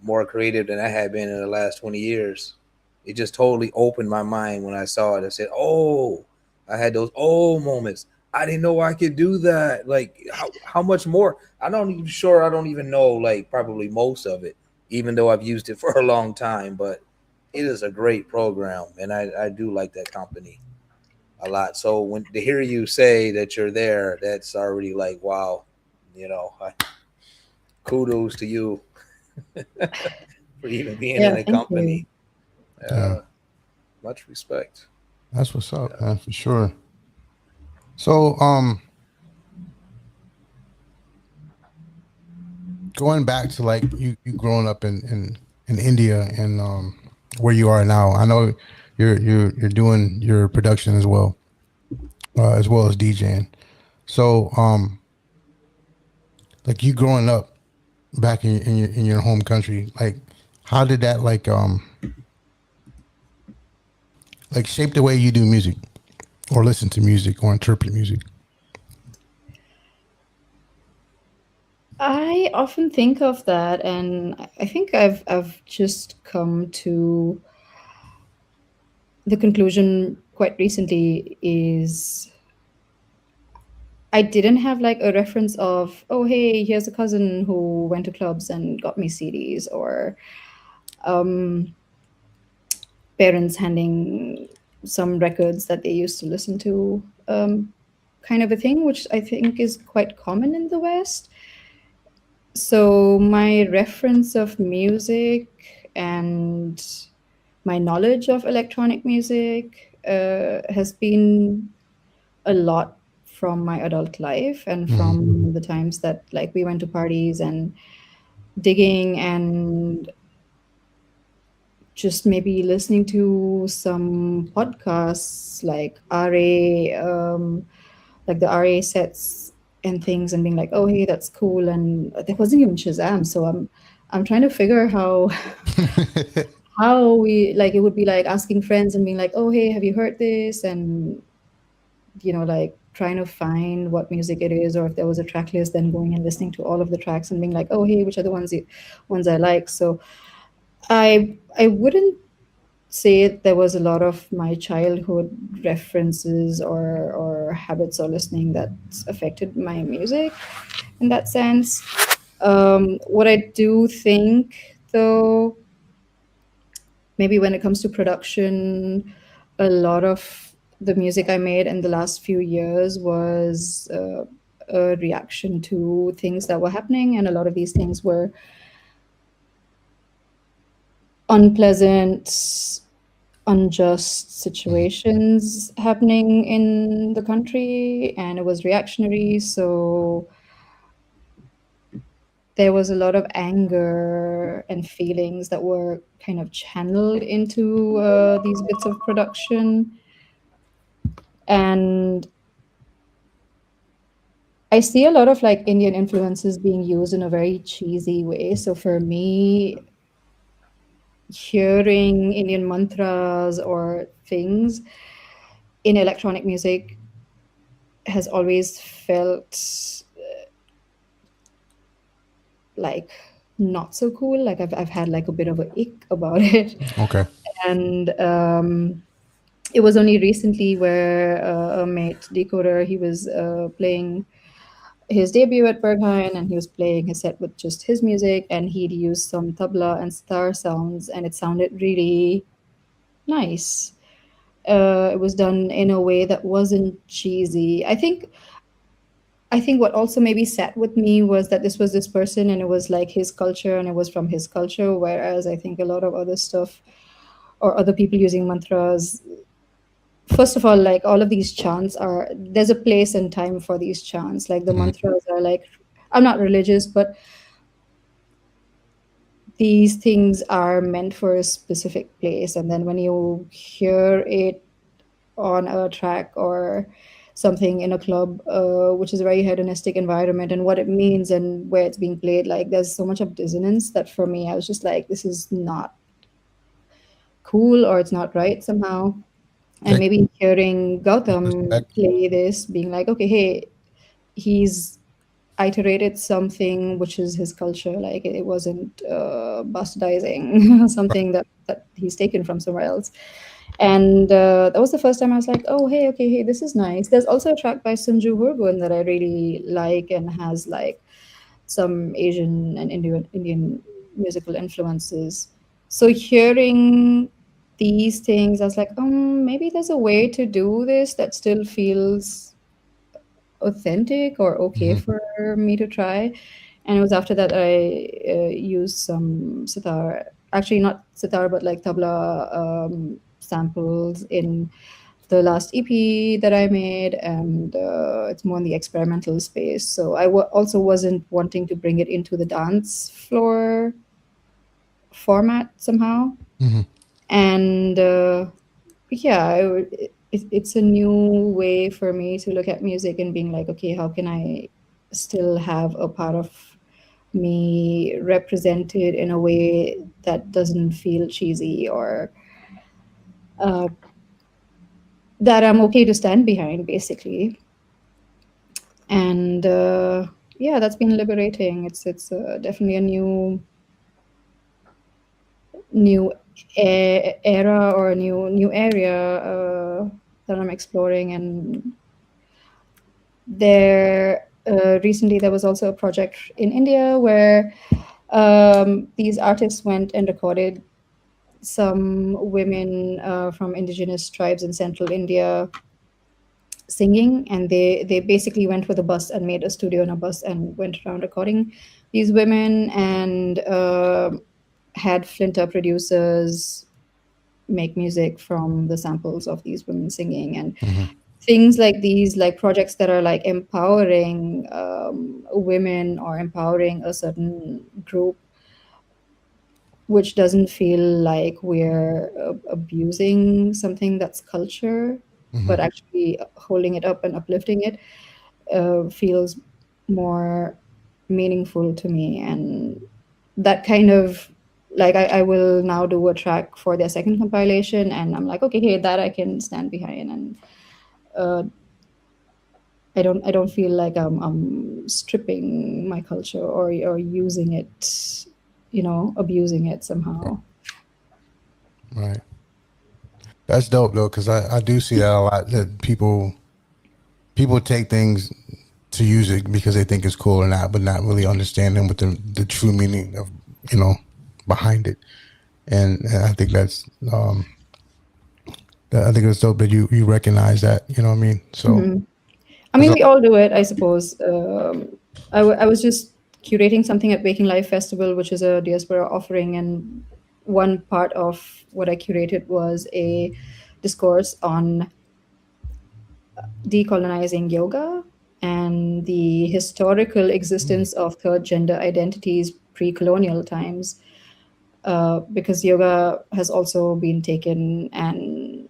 more creative than I had been in the last 20 years. It just totally opened my mind when I saw it. I said, "Oh, I had those old moments. I didn't know I could do that. Like, how much more? I don't even know, like, probably most of it, even though I've used it for a long time. But it is a great program, and I do like that company a lot. So when to hear you say that you're there, that's already like, wow, kudos to you for even being in
Yeah,
a
thank you.
company.
yeah,
Much respect.
that's what's up, man, for sure. So going back to like you growing up in India and where you are now, I know you're doing your production as well as DJing. So like you growing up back in your home country, like how did that like shape the way you do music or listen to music or interpret music?
I often think of that, and I think I've just come to the conclusion quite recently is I didn't have like a reference of, oh, hey, here's a cousin who went to clubs and got me CDs, or um, parents handing some records that they used to listen to, kind of a thing, which I think is quite common in the West. So my reference of music and my knowledge of electronic music has been a lot from my adult life and
Mm-hmm.
from the times that like we went to parties and digging and just maybe listening to some podcasts like RA, like the RA sets and things, and being like, oh, hey, that's cool. And there wasn't even Shazam, so I'm trying to figure how we like it would be like asking friends and being like, oh, hey, have you heard this? And like trying to find what music it is, or if there was a track list, then going and listening to all of the tracks and being like, oh, hey, which are the ones I like. So I wouldn't say there was a lot of my childhood references or habits or listening that's affected my music in that sense. What I do think, though, maybe when it comes to production, a lot of the music I made in the last few years was a reaction to things that were happening, and a lot of these things were unpleasant, unjust situations happening in the country, and it was reactionary. So there was a lot of anger and feelings that were kind of channeled into these bits of production. And I see a lot of like Indian influences being used in a very cheesy way. So for me, hearing Indian mantras or things in electronic music has always felt like not so cool. Like I've had like a bit of a ick about it.
Okay.
And it was only recently where a mate decoder, he was playing his debut at Berghain, and he was playing his set with just his music, and he'd used some tabla and sitar sounds, and it sounded really nice. It was done in a way that wasn't cheesy. I think what also maybe sat with me was that this was this person and it was like his culture and it was from his culture, whereas I think a lot of other stuff or other people using mantras, first of all, like all of these chants are, there's a place and time for these chants. Like the
Mhm.
mantras are like, I'm not religious, but these things are meant for a specific place. And then when you hear it on a track or something in a club, which is a very hedonistic environment, and what it means and where it's being played, like there's so much of dissonance that for me, I was just like, this is not cool or it's not right somehow. And
Okay.
maybe hearing Gautam
Respect.
play this, being like, okay, hey, he's iterated something which is his culture, like it wasn't bastardizing something that he's taken from somewhere else. And that was the first time I was like, oh, hey, okay, hey, this is nice. There's also a track by Sunju Hurgun that I really like and has like some Asian and Indian musical influences. So hearing these things, I was like, maybe there's a way to do this that still feels authentic or okay
Hmm.
for me to try. And it was after that I used some sitar, actually not sitar, but like tabla samples in the last EP that I made, and it's more in the experimental space. So I also wasn't wanting to bring it into the dance floor format somehow.
Hmm.
And yeah, it's a new way for me to look at music and being like, okay, how can I still have a part of me represented in a way that doesn't feel cheesy or uh, that I'm okay to stand behind, basically. And yeah, that's been liberating. It's definitely a new era or a new area that I'm exploring. And recently there was also a project in India where these artists went and recorded some women from indigenous tribes in central India singing, and they basically went with a bus and made a studio in a bus and went around recording these women, and had Flinta producers make music from the samples of these women singing. And
Hmm.
things like these, like projects that are like empowering women or empowering a certain group, which doesn't feel like we're abusing something that's culture,
Hmm.
but actually holding it up and uplifting it, feels more meaningful to me. And that kind of, like, I will now do a track for their second compilation, and I'm like, okay, hey, that I can stand behind. And uh, I don't feel like I'm stripping my culture or using it, abusing it somehow.
Right. That's dope though, because I do see that a lot. That people take things to use it because they think it's cool or not, but not really understanding what the true meaning of you know behind it. And I think I think it's dope that you recognize that. You know what I mean? So
Mhm. I
because
mean, we all do it, I suppose. I was just curating something at Waking Life Festival, which is a diaspora offering, and one part of what I curated was a discourse on decolonizing yoga and the historical existence of third gender identities pre-colonial times, because yoga has also been taken and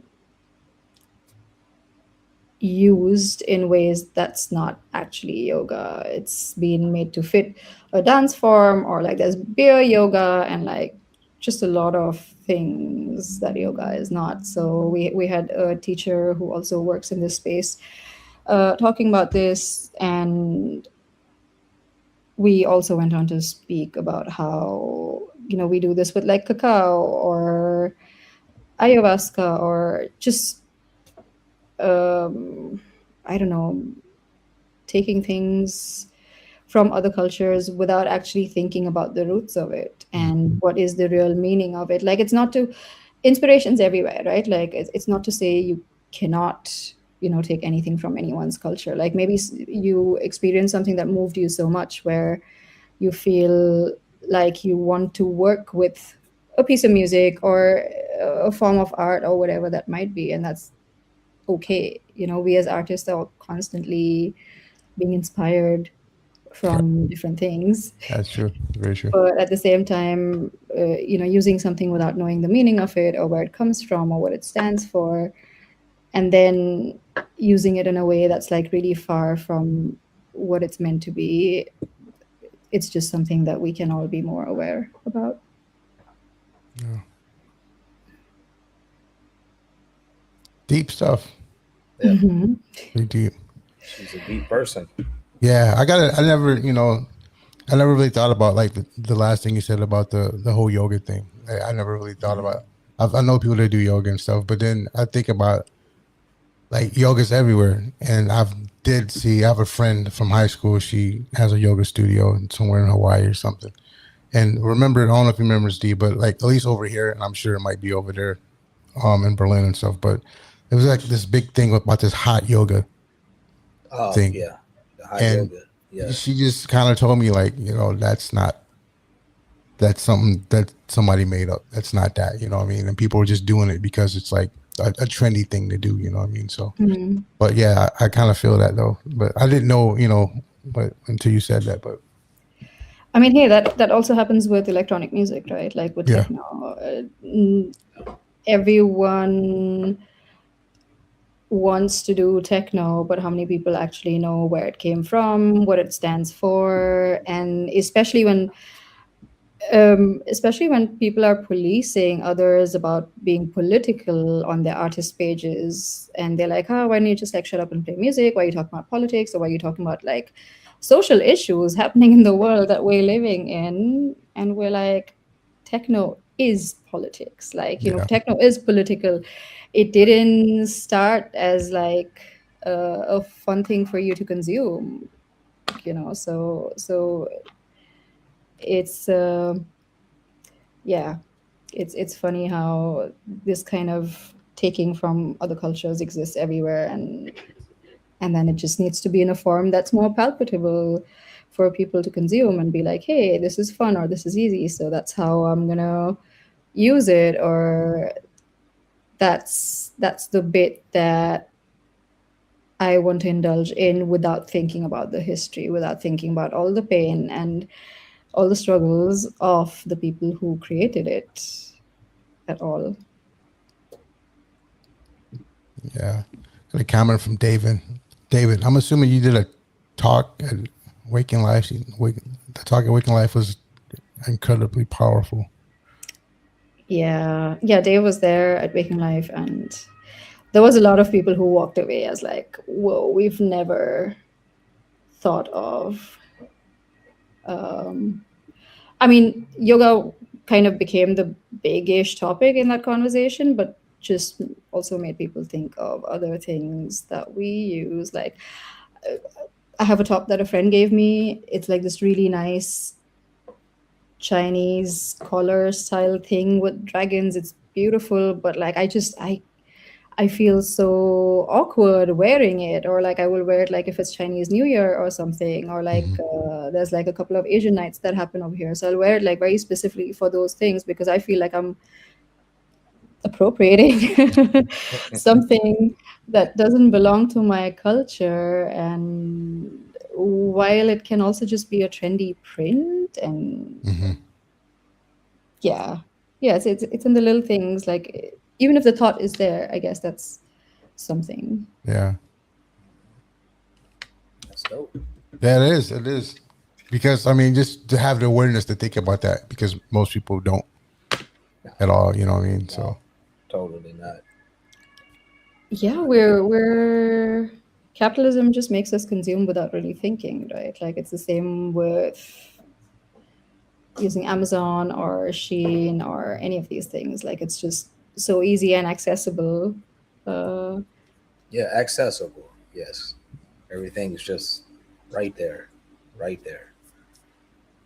used in ways that's not actually yoga. It's been made to fit a dance form, or like there's beer yoga, and like just a lot of things that yoga is not. So we had a teacher who also works in this space talking about this, and we also went on to speak about how, we do this with like cacao or ayahuasca or just, I don't know, taking things from other cultures without actually thinking about the roots of it and what is the real meaning of it. Like, it's not to, inspiration's everywhere, right? Like, it's not to say you cannot, take anything from anyone's culture. Like, maybe you experience something that moved you so much where you feel like you want to work with a piece of music or a form of art or whatever that might be, and that's okay. We as artists are constantly being inspired from different things,
That's true. Very true.
but at the same time, using something without knowing the meaning of it or where it comes from or what it stands for, and then using it in a way that's like really far from what it's meant to be, it's just something that we can all be more aware about.
Yeah. Deep stuff.
Yeah.
Pretty deep.
She's a deep person.
Yeah, I never really thought about like the last thing you said about the whole yoga thing. I never really thought about. I know people that do yoga and stuff, but then I think about like yoga's everywhere. And I have a friend from high school. She has a yoga studio somewhere in Hawaii or something. And I don't know if you remember D, but like at least over here, and I'm sure it might be over there, in Berlin and stuff. But it was like this big thing about this hot yoga thing.
Yeah, the hot
And
yoga. Yeah,
she just kind of told me like, that's something that somebody made up. That's not that, you know what I mean? And people are just doing it because it's like a trendy thing to do, you know what I mean? So, but yeah, I kind of feel that though, but I didn't know, but until you said that, but.
I mean, hey, that also happens with electronic music, right? Like with techno, everyone wants to do techno, but how many people actually know where it came from, what it stands for, and especially when people are policing others about being political on their artist pages, and they're like, why don't you just like shut up and play music? Why are you talking about politics, or why are you talking about like social issues happening in the world that we're living in? And we're like, techno is politics. Like, techno is political. It didn't start as like a fun thing for you to consume, so it's it's funny how this kind of taking from other cultures exists everywhere, and then it just needs to be in a form that's more palpable for people to consume and be like, hey, this is fun or this is easy, so that's how I'm gonna use it, or that's the bit that I want to indulge in without thinking about the history, without thinking about all the pain and all the struggles of the people who created it at all.
Yeah. Got a comment from David. David, I'm assuming you did a talk at Waking Life. The talk at Waking Life was incredibly powerful.
Yeah, Dave was there at Waking Life, and there was a lot of people who walked away as like, whoa, we've never thought of. I mean, yoga kind of became the big-ish topic in that conversation, but just also made people think of other things that we use. Like, I have a top that a friend gave me. It's like this really nice Chinese collar style thing with dragons. It's beautiful, but like I feel so awkward wearing it, or like I will wear it like if it's Chinese New Year or something, or like there's like a couple of Asian nights that happen over here, so I'll wear it like very specifically for those things because I feel like I'm appropriating something that doesn't belong to my culture. And while it can also just be a trendy print, and it's in the little things, like even if the thought is there, I guess that's something.
Yeah.
that's dope.
Yeah, it is. Because I mean, just to have the awareness to think about that, because most people don't at all, you know what I mean? So
Totally not.
Yeah, we're capitalism just makes us consume without really thinking, right? Like it's the same with using Amazon or Shein or any of these things. Like it's just so easy and accessible. Uh,
Yeah, accessible. Yes, everything is just right there, right there.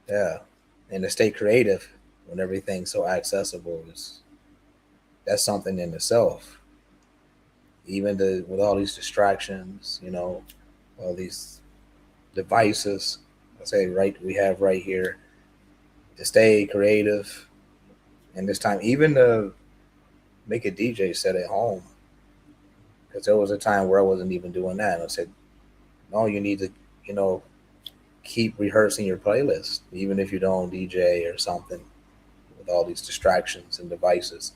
Yeah, and to stay creative when everything's so accessible is that's something in itself. Even with all these distractions, all these devices. I say right we have right here to stay creative, and this time even to make a DJ set at home, because there was a time where I wasn't even doing that. And I said, no, you need to, you know, keep rehearsing your playlist, even if you don't DJ or something with all these distractions and devices.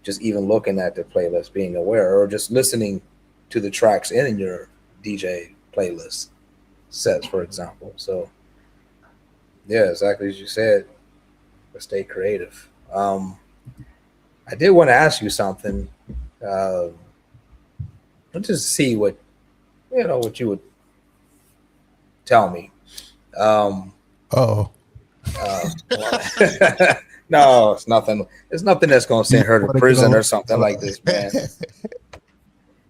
Just even looking at the playlist, being aware, or just listening to the tracks in your DJ playlist sets, for example. So, yeah, exactly as you said, but stay creative. I did want to ask you something. Uh, let's just see what you would tell me. Um,
Oh,
uh, no, it's nothing. It's nothing that's gonna send her to prison or something like this, man.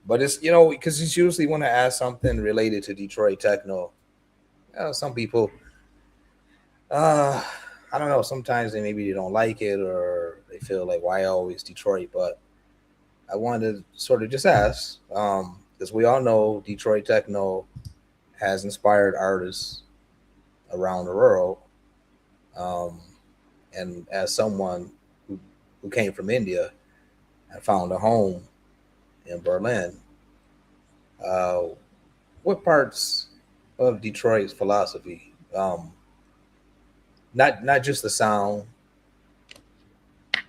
But it's because it's usually when I ask something related to Detroit techno. Some people, I don't know. Sometimes they don't like it or they feel like why always Detroit. But I wanted to sort of just ask because we all know Detroit techno has inspired artists around the world. Um, and as someone who came from India and found a home in Berlin, uh, what parts of Detroit's philosophy, not just the sound,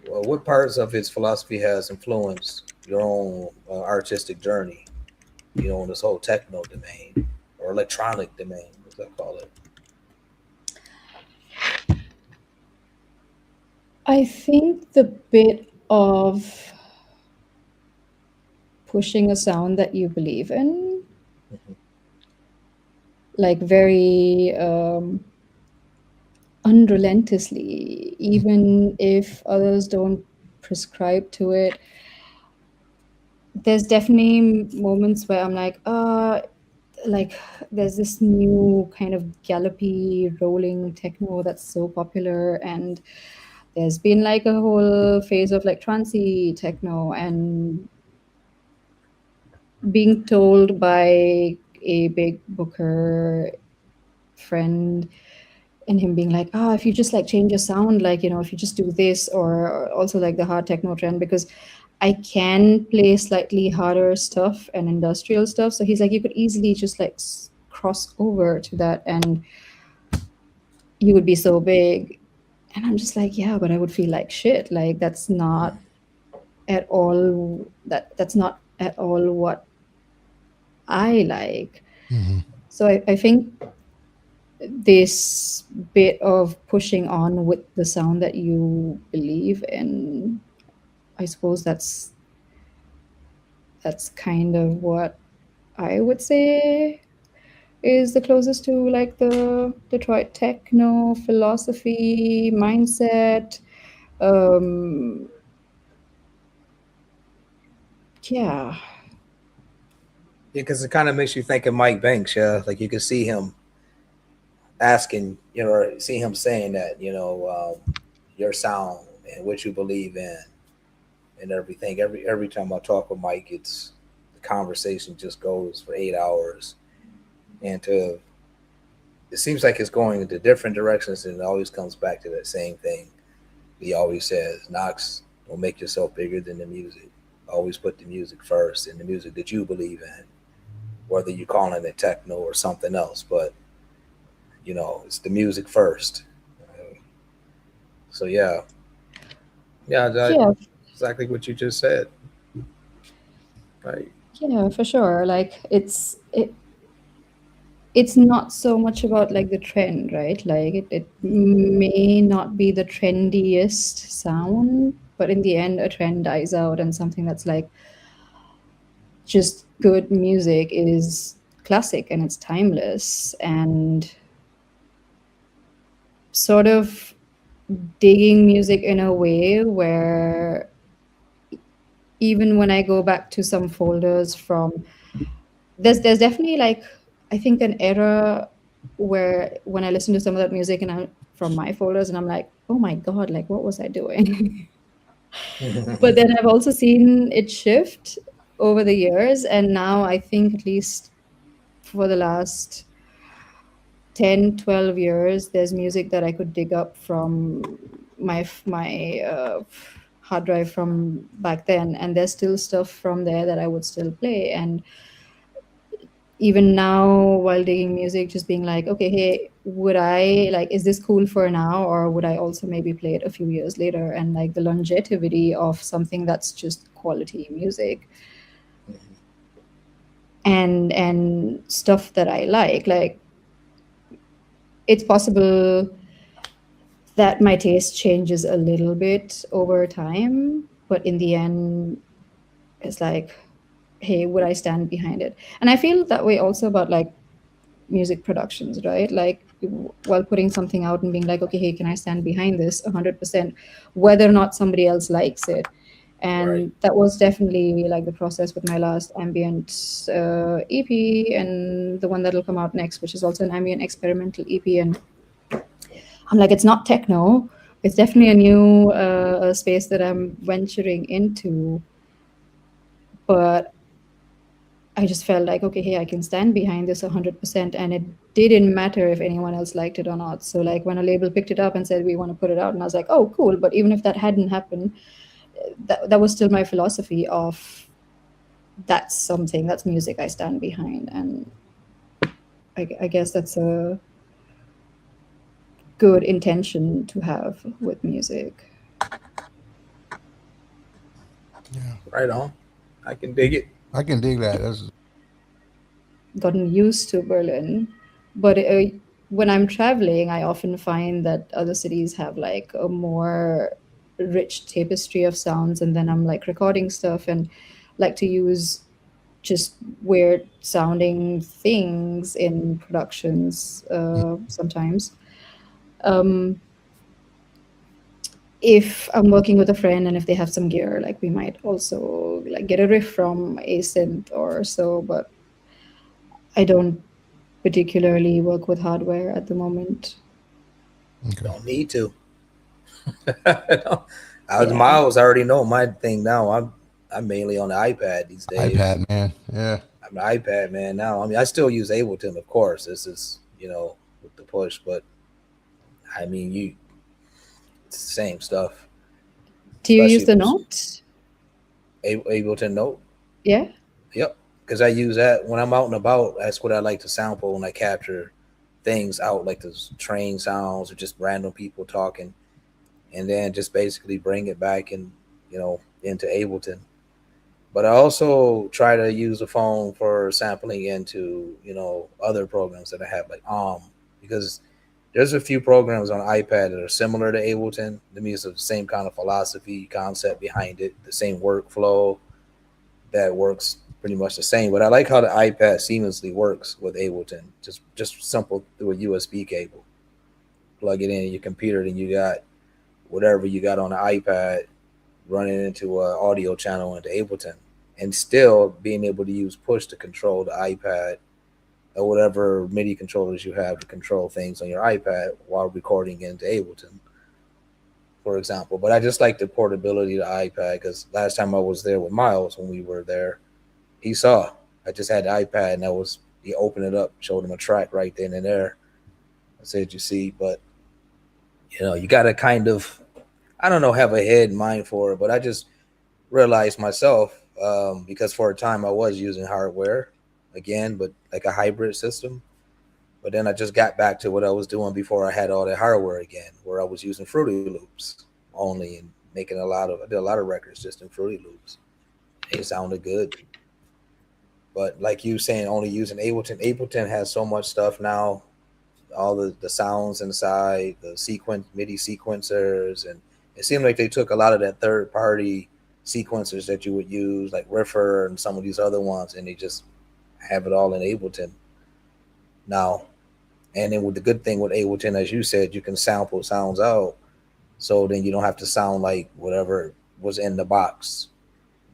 what parts of its philosophy has influenced your own artistic journey, in this whole techno domain or electronic domain, as I call it?
I think the bit of pushing a sound that you believe in,
Mhm.
like very unrelentlessly, even if others don't prescribe to it. There's definitely moments where I'm like there's this new kind of gallopy rolling techno that's so popular, and there's been like a whole phase of like trancey techno, and being told by a big booker friend and him being like, if you just like change your sound, like, if you just do this, or also like the hard techno trend, because I can play slightly harder stuff and industrial stuff. So he's like, you could easily just like cross over to that and you would be so big. And I'm just like, yeah, but I would feel like shit. Like that's not at all that's not at all what I like.
mhm.
So I think this bit of pushing on with the sound that you believe in, I suppose that's kind of what I would say is the closest to like the Detroit techno philosophy mindset. Um, yeah,
Because it kind of makes you think of Mike Banks, yeah. Like you can see him asking, or see him saying that, your sound and what you believe in and everything. Every time I talk with Mike, it's the conversation just goes for 8 hours, and it seems like it's going into different directions, and it always comes back to that same thing. He always says, "Knox, don't make yourself bigger than the music. Always put the music first, and the music that you believe in, whether you're calling it techno or something else. But it's the music first." So yeah,
yeah,
exactly what you just said, right?
yeah, for sure. Like it's not so much about like the trend, right? Like it may not be the trendiest sound, but in the end, a trend dies out, and something that's like just good music is classic and it's timeless, and sort of digging music in a way where even when I go back to some folders from, there's definitely like, I think an era where when I listen to some of that music and I'm from my folders and I'm like, oh my god, like what was I doing? But then I've also seen it shift over the years, and now I think at least for the last 10, 12 years, there's music that I could dig up from my hard drive from back then, and there's still stuff from there that I would still play. And even now, while digging music, just being like, okay, hey, would I like, is this cool for now, or would I also maybe play it a few years later? And like the longevity of something that's just quality music and stuff that I like it's possible that my taste changes a little bit over time, but in the end, it's like, hey, would I stand behind it? And I feel that way also about like music productions, right? Like while putting something out and being like, okay, hey, can I stand behind this 100%, whether or not somebody else likes it? And
Right.
that was definitely like the process with my last ambient EP and the one that'll come out next, which is also an ambient experimental EP. And I'm like, it's not techno. It's definitely a new space that I'm venturing into. But I just felt like, okay, hey, I can stand behind this 100%. And it didn't matter if anyone else liked it or not. So, like, when a label picked it up and said, we want to put it out, and I was like, oh, cool. But even if that hadn't happened, that was still my philosophy of that's music I stand behind. And I guess that's a good intention to have with music.
Yeah,
Right on. I can dig it.
I can dig that. That's
Gotten used to Berlin, but when I'm traveling, I often find that other cities have like a more rich tapestry of sounds, and then I'm like recording stuff and like to use just weird sounding things in productions sometimes. Um, if I'm working with a friend and if they have some gear, like we might also like get a riff from a synth or so, but I don't particularly work with hardware at the moment.
okay.
Don't need to. I was
Yeah.
Miles. I already know my thing now. I'm mainly on the iPad these days.
iPad, man. Yeah.
I'm an iPad man now. I mean, I still use Ableton, of course. This is with the push, but I mean, it's the same stuff.
Do you use
Especially
the Note?
Ableton Note.
Yeah.
Yep, because I use that when I'm out and about. That's what I like to sample when I capture things out, like the train sounds or just random people talking, and then just basically bring it back and into Ableton. But I also try to use the phone for sampling into other programs that I have, like because there's a few programs on iPad that are similar to Ableton. The music, the same kind of philosophy, concept behind it, the same workflow that works pretty much the same. But I like how the iPad seamlessly works with Ableton. Just simple through a USB cable. Plug it in your computer, and you got whatever you got on the iPad running into an audio channel into Ableton, and still being able to use push to control the iPad or whatever MIDI controllers you have to control things on your iPad while recording into Ableton, for example. But I just like the portability of the iPad, because last time I was there with Miles, when we were there, he saw I just had the iPad, and he opened it up, showed him a track right then and there. I said, you see, but you got to kind of, I don't know, have a head in mind for it. But I just realized myself, because for a time I was using hardware again, but like a hybrid system. But then I just got back to what I was doing before I had all that hardware again, where I was using Fruity Loops only and making I did a lot of records just in Fruity Loops. It sounded good. But like you saying, only using Ableton. Ableton has so much stuff now, all the sounds inside, the MIDI sequencers, and it seemed like they took a lot of that third party sequencers that you would use, like Riffer and some of these other ones, and they just have it all in Ableton now. And then with the good thing with Ableton, as you said, you can sample sounds out. So then you don't have to sound like whatever was in the box,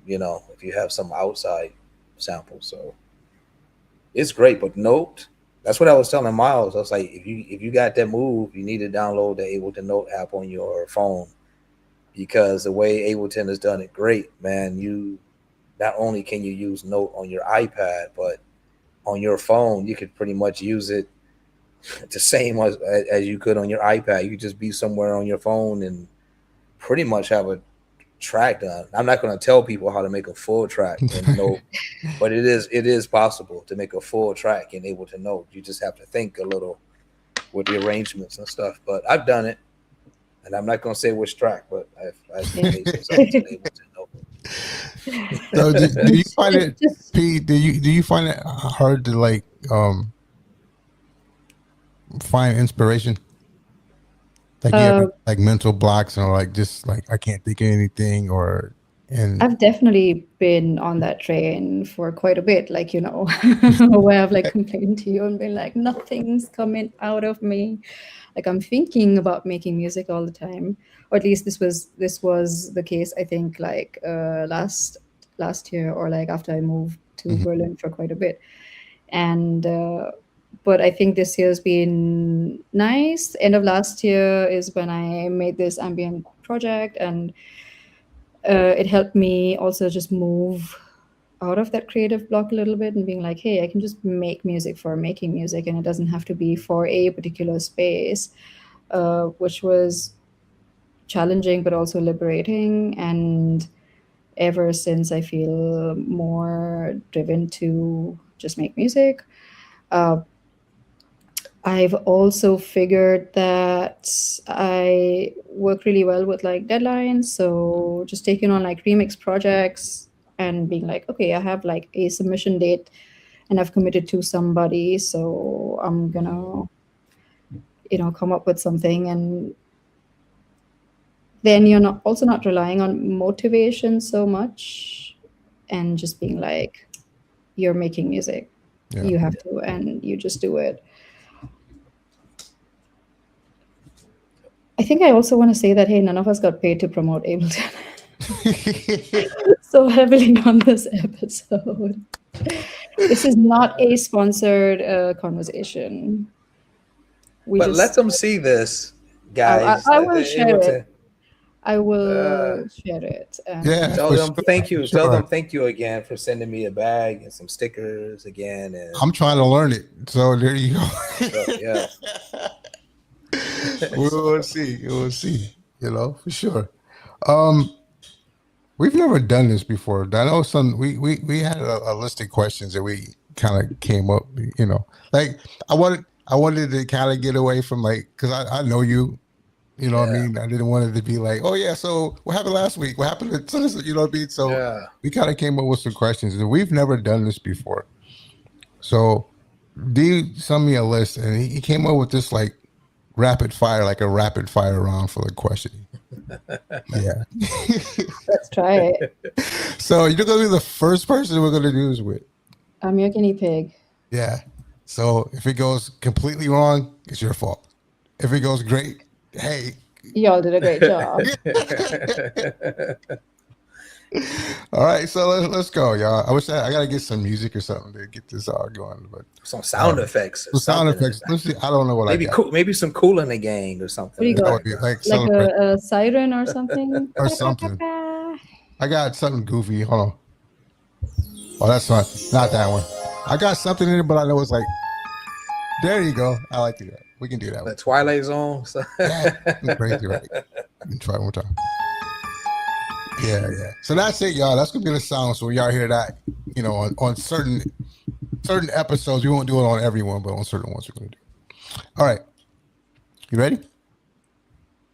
if you have some outside sample. So it's great. But Note, that's what I was telling Myles. I was like, if you got that move, you need to download the Ableton Note app on your phone, because the way Ableton has done it great, man. You not only can you use Note on your iPad, but on your phone, you could pretty much use it the same as you could on your iPad. You could just be somewhere on your phone and pretty much have a track done. I'm not going to tell people how to make a full track in Note, but it is possible to make a full track in Ableton Note. You just have to think a little with the arrangements and stuff. But I've done it, and I'm not going to say which track, but I've made some songs in Ableton Note.
So do you find it, Pete? Do you find it hard to like find inspiration? Like you have like mental blocks, or like just like I can't think of anything, or
I've definitely been on that train for quite a bit, like, where I've like complained to you and been like, nothing's coming out of me. Like I'm thinking about making music all the time, or at least this was the case, I think, like last year, or like after I moved to Berlin for quite a bit. And but I think this year's been nice. End of last year is when I made this ambient project, and it helped me also just move out of that creative block a little bit and being like, hey, I can just make music for making music, and it doesn't have to be for a particular space, which was challenging but also liberating. And ever since, I feel more driven to just make music. I've also figured that I work really well with like deadlines. So just taking on like remix projects and being like, okay, I have like a submission date and I've committed to somebody. So I'm gonna, come up with something. And then you're not relying on motivation so much, and just being like, you're making music. Yeah. You have to, and you just do it. I think I also want to say that, hey, none of us got paid to promote Ableton so heavily on this episode. This is not a sponsored conversation.
But let them see this, guys.
I will share it. I will share it.
Yeah. Tell them thank you. Tell them thank you again for sending me a bag and some stickers again. And
I'm trying to learn it. So there you go.
So, yeah.
We'll see, for sure. We've never done this before. I know we had a list of questions that we kind of came up, like I wanted to kind of get away from like, cause I know you, what I mean? I didn't want it to be like, oh yeah, so what happened last week? What happened to this? You know what I mean? So we kind of came up with some questions, and we've never done this before. So D sent me a list, and he came up with this like rapid fire round for the question. Yeah.
Let's try it.
So you're gonna be the first person we're gonna do this with.
I'm your guinea pig.
Yeah. So if it goes completely wrong, it's your fault. If it goes great, hey.
Y'all did a great job.
All right, so let's go, y'all. I wish I gotta get some music or something to get this all going, but
some sound effects.
Sound effects. Let's see. I don't know what
maybe
I got.
Maybe some Kool in the Gang or something.
What do you got? Like a siren or something?
Or something. I got something goofy. Hold on. Oh, that's not that one. I got something in it, but I know it's like. There you go. I like that. We can do that.
The Twilight Zone.
Yeah, crazy, right? Let me try one more time. Yeah. So that's it, y'all. That's gonna be the sound. So y'all hear that, on certain episodes. We won't do it on everyone, but on certain ones we're gonna do. All right. You ready?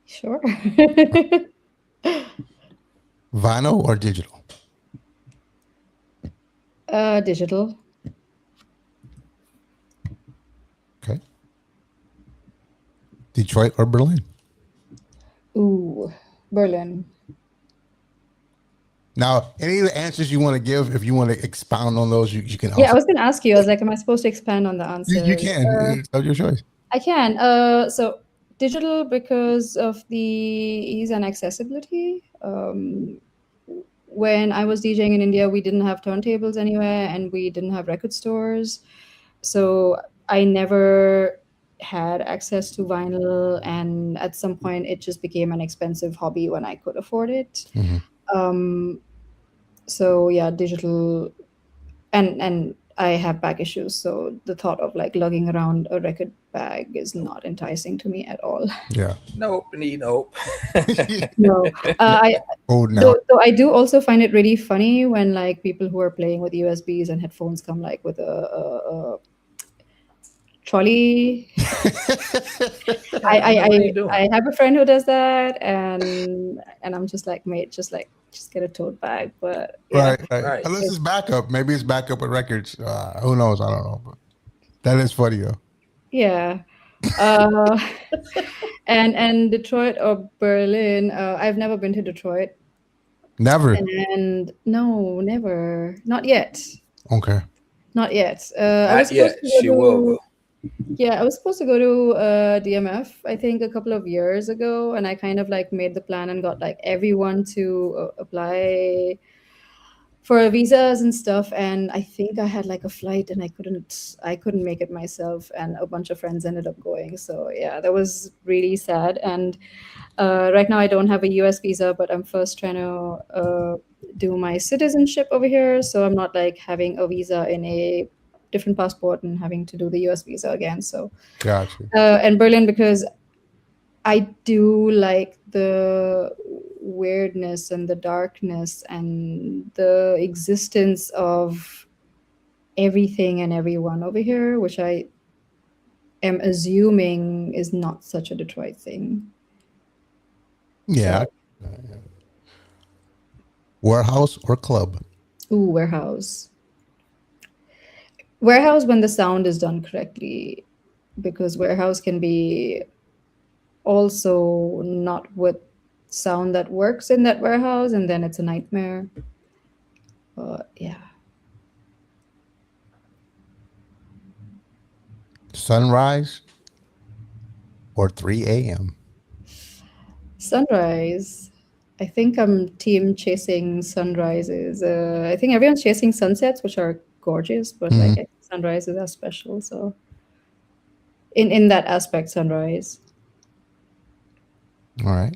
Sure.
Vinyl or digital?
Digital.
Okay. Detroit or Berlin?
Ooh, Berlin.
Now, any of the answers you want to give, if you want to expound on those, you can.
Yeah, I was going to ask you. I was like, am I supposed to expand on the answer?
You can. It's your choice.
I can. So digital because of the ease and accessibility. When I was DJing in India, we didn't have turntables anywhere, and we didn't have record stores. So I never had access to vinyl, and at some point it just became an expensive hobby when I could afford it. So yeah, digital, and I have back issues, so the thought of like lugging around a record bag is not enticing to me at all.
Yeah.
Nope. No.
No,
Oh no.
though I do also find it really funny when like people who are playing with USBs and headphones come like with a trolley.
What are you doing?
I have a friend who does that, and I'm just like, mate, just get a tote bag. But yeah.
Right.
Unless it's backup. Maybe it's backup with records. Who knows? I don't know. But that is funny though.
Yeah. And Detroit or Berlin. I've never been to Detroit.
Never.
And no, never. Not yet.
Okay.
Not yet.
Not yet. She will go.
Yeah, I was supposed to go to DMF, I think, a couple of years ago, and I kind of like made the plan and got like everyone to apply for visas and stuff. And I think I had like a flight, and I couldn't make it myself, and a bunch of friends ended up going. So yeah, that was really sad. And right now I don't have a US visa, but I'm first trying to do my citizenship over here, so I'm not like having a visa in a different passport and having to do the US visa again. So
Gotcha.
and Berlin, because I do like the weirdness and the darkness and the existence of everything and everyone over here, which I am assuming is not such a Detroit thing.
Yeah. Warehouse or club?
Ooh, warehouse. Warehouse when the sound is done correctly, because warehouse can be also not with sound that works in that warehouse, and then it's a nightmare. Yeah.
Sunrise or 3 a.m.?
Sunrise. I think I'm team chasing sunrises. I think everyone's chasing sunsets, which are gorgeous, but like sunrises are special. So in that aspect, sunrise.
All right.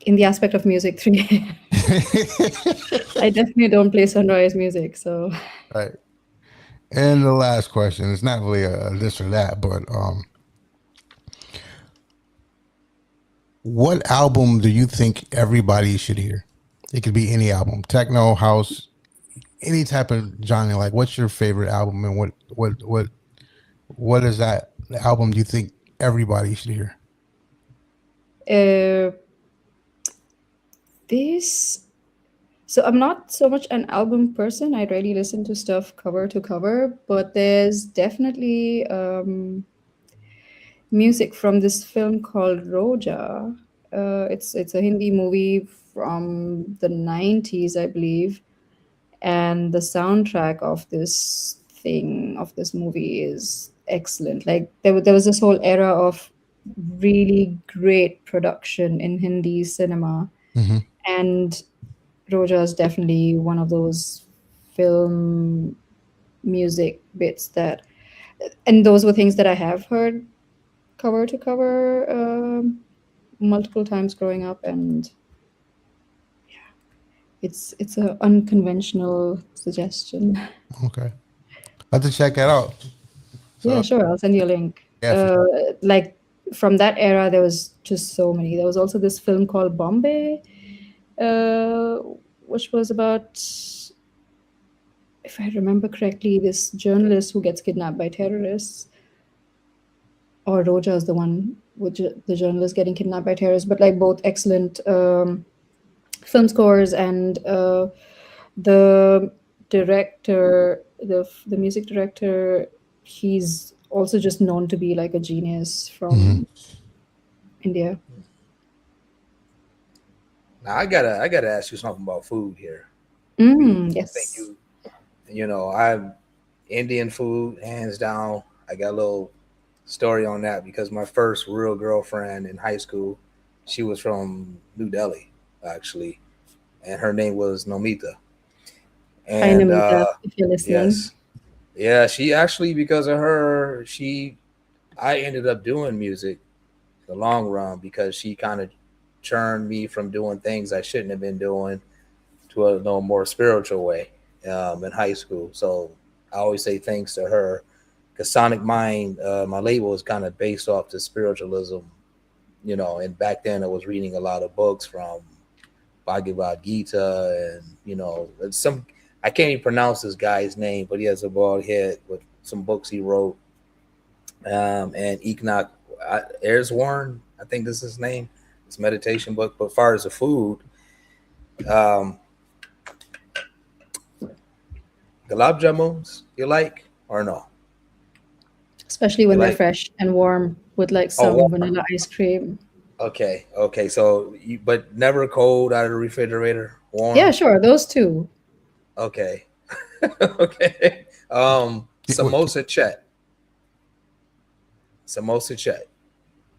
In the aspect of music, 3 a.m. I definitely don't play sunrise music. So
Right. And the last question, it's not really a this or that, but what album do you think everybody should hear? It could be any album, techno, house, any type of genre. Like, what's your favorite album, and what is that album do you think everybody should hear?
So I'm not so much an album person. I rarely listen to stuff cover to cover, but there's definitely music from this film called Roja. It's a Hindi movie from the 90s, I believe, and the soundtrack of this movie is excellent. Like there was this whole era of really great production in Hindi cinema, and Roja is definitely one of those film music bits that, and those were things that I have heard cover to cover multiple times growing up, and yeah, it's an unconventional suggestion.
Okay, I have to check that out. So,
yeah, sure, I'll send you a link.
Yeah,
like from that era, there was just so many. There was also this film called Bombay, which was about, if I remember correctly, this journalist who gets kidnapped by terrorists. Or Roja is the one with the journalist getting kidnapped by terrorists, but like both excellent film scores, and the director, the music director, he's also just known to be like a genius from India.
Now I gotta ask you something about food here. I think
Yes.
I'm Indian food, hands down. I got a little story on that because my first real girlfriend in high school, she was from New Delhi, actually, and her name was Nomita.
Hi,
And
Namita, if you're listening.
yes, yeah, she actually, because of her, I ended up doing music in the long run because she kind of turned me from doing things I shouldn't have been doing to a no more spiritual way in high school. So I always say thanks to her because Sonic Mind, my label is kind of based off the spiritualism, and back then I was reading a lot of books from Bhagavad Gita and, some, I can't even pronounce this guy's name, but he has a bald head with some books he wrote. And Enoch Warren, I think this is his name. It's a meditation book. But as far as the food, um, gulab jamuns, you like or no?
Especially
You
when they're
like?
fresh and warm with like
Oh,
some
warm.
vanilla ice cream.
Okay. So, but never cold out of the refrigerator,
Yeah,
warm.
sure, those two.
Okay, okay.
Wait,
Samosa chat, samosa chat.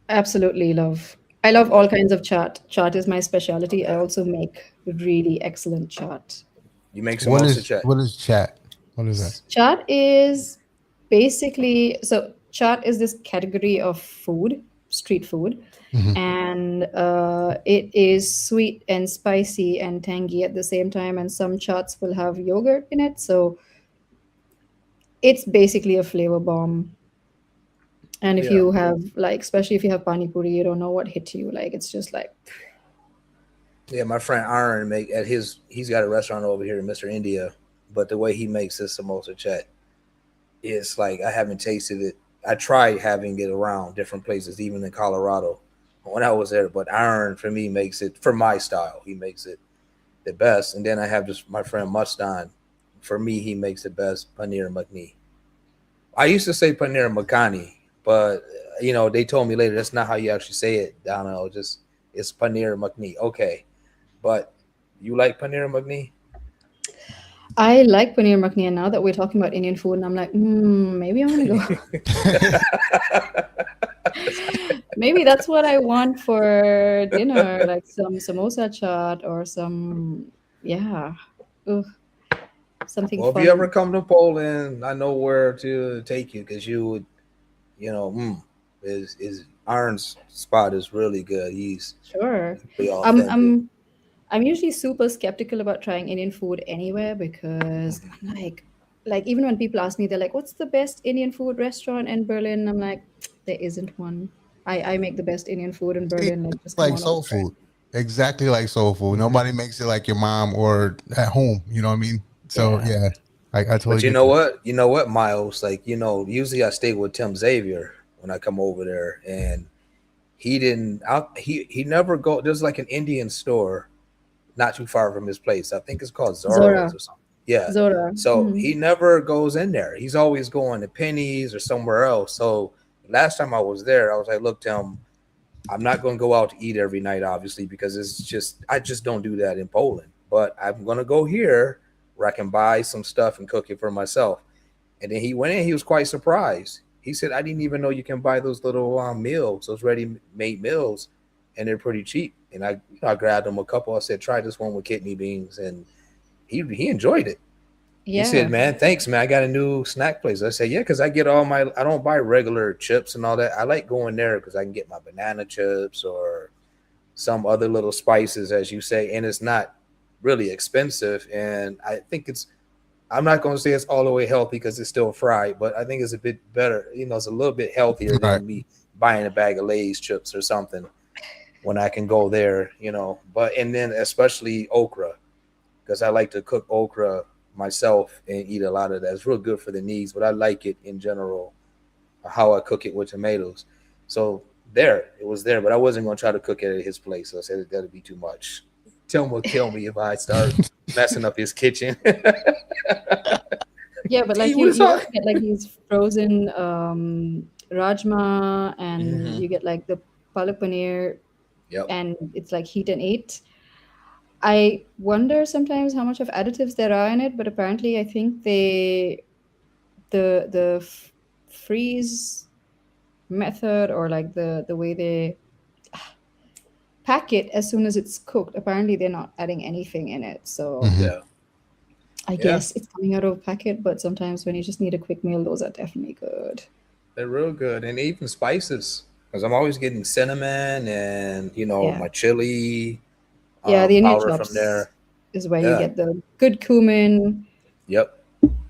Absolutely love. I love all
Okay,
kinds of chaat. Chaat is my specialty. I
okay.
also make really excellent chaat.
You make
what
samosa
is
chat.
what is chat? What is that?
Chaat is basically so chaat is this category of food, street food,
Hmm.
and it is sweet and spicy and tangy at the same time. And some chaats will have yogurt in it, so it's basically a flavor bomb. And if
Yeah,
you have like, especially if you have pani puri, you don't know what hit you. Like it's just like,
yeah. My friend Aaron make at his. He's got a restaurant over here in Mr. India, but the way he makes his samosa chat, it's like I haven't tasted it. I tried having it around different places, even in Colorado when I was there. But Aaron, for me, makes it for my style. He makes it the best. And then I have just my friend Mustan. For me, he makes the best paneer makni. I used to say paneer makhani, but they told me later that's not how you actually say it. Donna, just it's paneer makni. Okay, but you like paneer makni?
I like paneer makhni, and now that we're talking about Indian food, and I'm like, maybe I want to go. Maybe that's what I want for dinner, like some samosa chaat or some, yeah, ugh, something
Well, if you ever
fun.
come to Poland, I know where to take you because you would, you know, is Aaron's spot is really good. He's
Sure.
really
I'm
authentic.
I'm I'm usually super skeptical about trying Indian food anywhere because
Mhm.
I'm like even when people ask me, they're like, "What's the best Indian food restaurant in Berlin?" I'm like, there isn't one. I make the best Indian food in
See,
Berlin. Like,
it's
just come
like
on over.
soul food, exactly like soul food.
Mhm.
Nobody makes it like your mom or at home. You know what I mean? So
Yeah.
yeah, I totally
But you
get
know
that.
what? You know what, Miles? Like, usually I stay with Tim Xavier when I come over there, and he didn't. He never go. There's like an Indian store not too far from his place. I think it's called
Zora.
Zorro's or something. Yeah.
Zora.
So
Mhm.
he never goes in there. He's always going to Penny's or somewhere else. So last time I was there, I was like, look, Tim, I'm not going to go out to eat every night, obviously, because I just don't do that in Poland. But I'm going to go here where I can buy some stuff and cook it for myself. And then he went in. He was quite surprised. He said, "I didn't even know you can buy those little meals, those ready-made meals, and they're pretty cheap." And I grabbed him a couple. I said, "Try this one with kidney beans," and he enjoyed it. He said,
Yeah.
"Man, thanks, man. I got a new snack place." I said, "Yeah, because I get all my. I don't buy regular chips and all that. I like going there because I can get my banana chips or some other little spices, as you say, and it's not really expensive. And I think it's I'm not going to say it's all the way healthy because it's still fried, but I think it's a bit better. It's a little bit healthier
Right.
than me buying a bag of Lay's chips or something when I can go there, But and then especially okra because I like to cook okra myself and eat a lot of that. It's real good for the knees, but I like it in general how I cook it with tomatoes. So it was there, but I wasn't going to try to cook it at his place. So I said that'd be too much. Tim will kill me if I start messing up his kitchen.
Yeah, but
T,
like
what is
you
up?
also get like these frozen rajma, and
Mm-hmm.
you get like the palak paneer,
Yep.
and it's like heat and eat. I wonder sometimes how much of additives there are in it, but apparently I think the freeze method, or like the way they pack it as soon as it's cooked, apparently they're not adding anything in it. So
Mhm.
Yeah.
I
Yeah.
guess it's coming out of a packet, but sometimes when you just need a quick meal, those are definitely good.
They're real good. And even spices. Because I'm always getting cinnamon and,
Yeah.
my chili
Yeah, the Indian
powder from
shops
there.
is where you
Yeah.
get the good cumin,
Yep.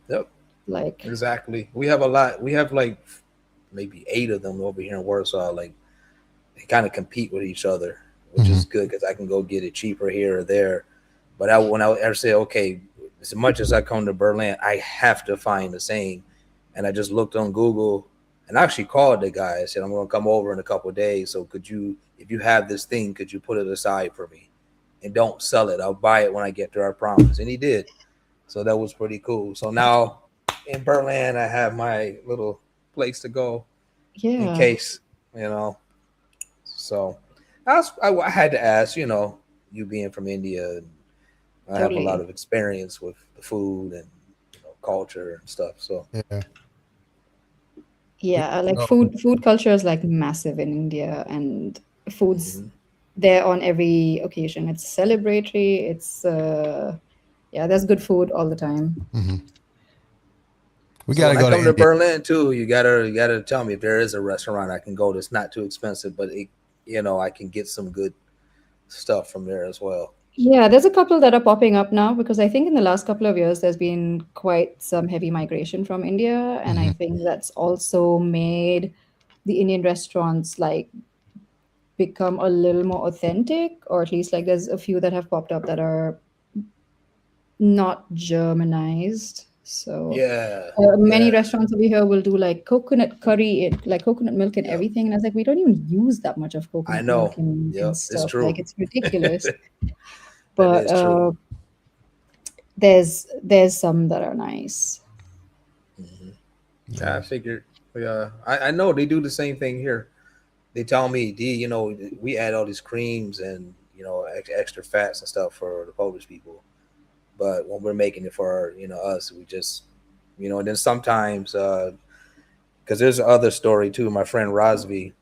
Yep.
like
Exactly. We have a lot. We have like maybe 8 of them over here in Warsaw. Like they kind of compete with each other, which
Mhm.
is good because I can go get it cheaper here or there. But when I ever say, okay, as much as I come to Berlin, I have to find the same. And I just looked on Google and I actually called the guy. I said, I'm going to come over in a couple of days. So could you, if you have this thing, could you put it aside for me and don't sell it? I'll buy it when I get there, I promise. And he did. So that was pretty cool. So now in Berlin, I have my little place to go in
yeah,
case, you know. So I had to ask, you being from India, I have a lot
totally.
of experience with the food and culture and stuff. So
Yeah.
Yeah, like
So,
food culture is like massive in India, and food's
mhm.
there on every occasion. It's celebratory. It's yeah, there's good food all the time.
mhm. We
So
got to
when I
go to
come to
India.
Berlin too, you gotta tell me if there is a restaurant I can go that's not too expensive, but I can get some good stuff from there as well.
Yeah, there's a couple that are popping up now because I think in the last couple of years there's been quite some heavy migration from India, and I
Mhm.
think that's also made the Indian restaurants like become a little more authentic, or at least like there's a few that have popped up that are not Germanized. So
Yeah,
many
yeah,
restaurants over here will do like coconut curry, like coconut milk and
yep.
everything. And I was like, we don't even use that much of
I
coconut milk
know.
and
Yep, it's
stuff. Like
true.
it's ridiculous.
That
But
is true.
there's some that are nice.
Hmm. Yeah, I
Nice.
figured. Yeah, I know they do the same thing here. They tell me, D, we add all these creams and extra fats and stuff for the Polish people, but when we're making it for us, we just and then sometimes because there's another story too. My friend Rosvi,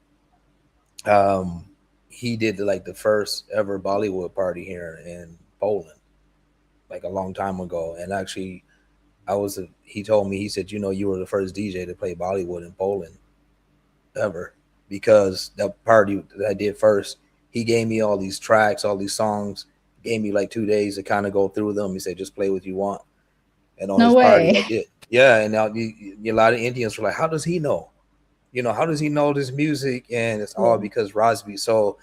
um, he did like the first ever Bollywood party here in Poland, like a long time ago, and actually he told me, he said, you were the first DJ to play Bollywood in Poland ever, because the party that I did first, he gave me all these tracks, all these songs, gave me like 2 days to kind of go through them. He said, just play what you want. And on
No
his party, I
way.
did. Yeah, and now a lot of Indians were like, how does he know? How does he know this music? And it's all
Yeah.
because Rosby. So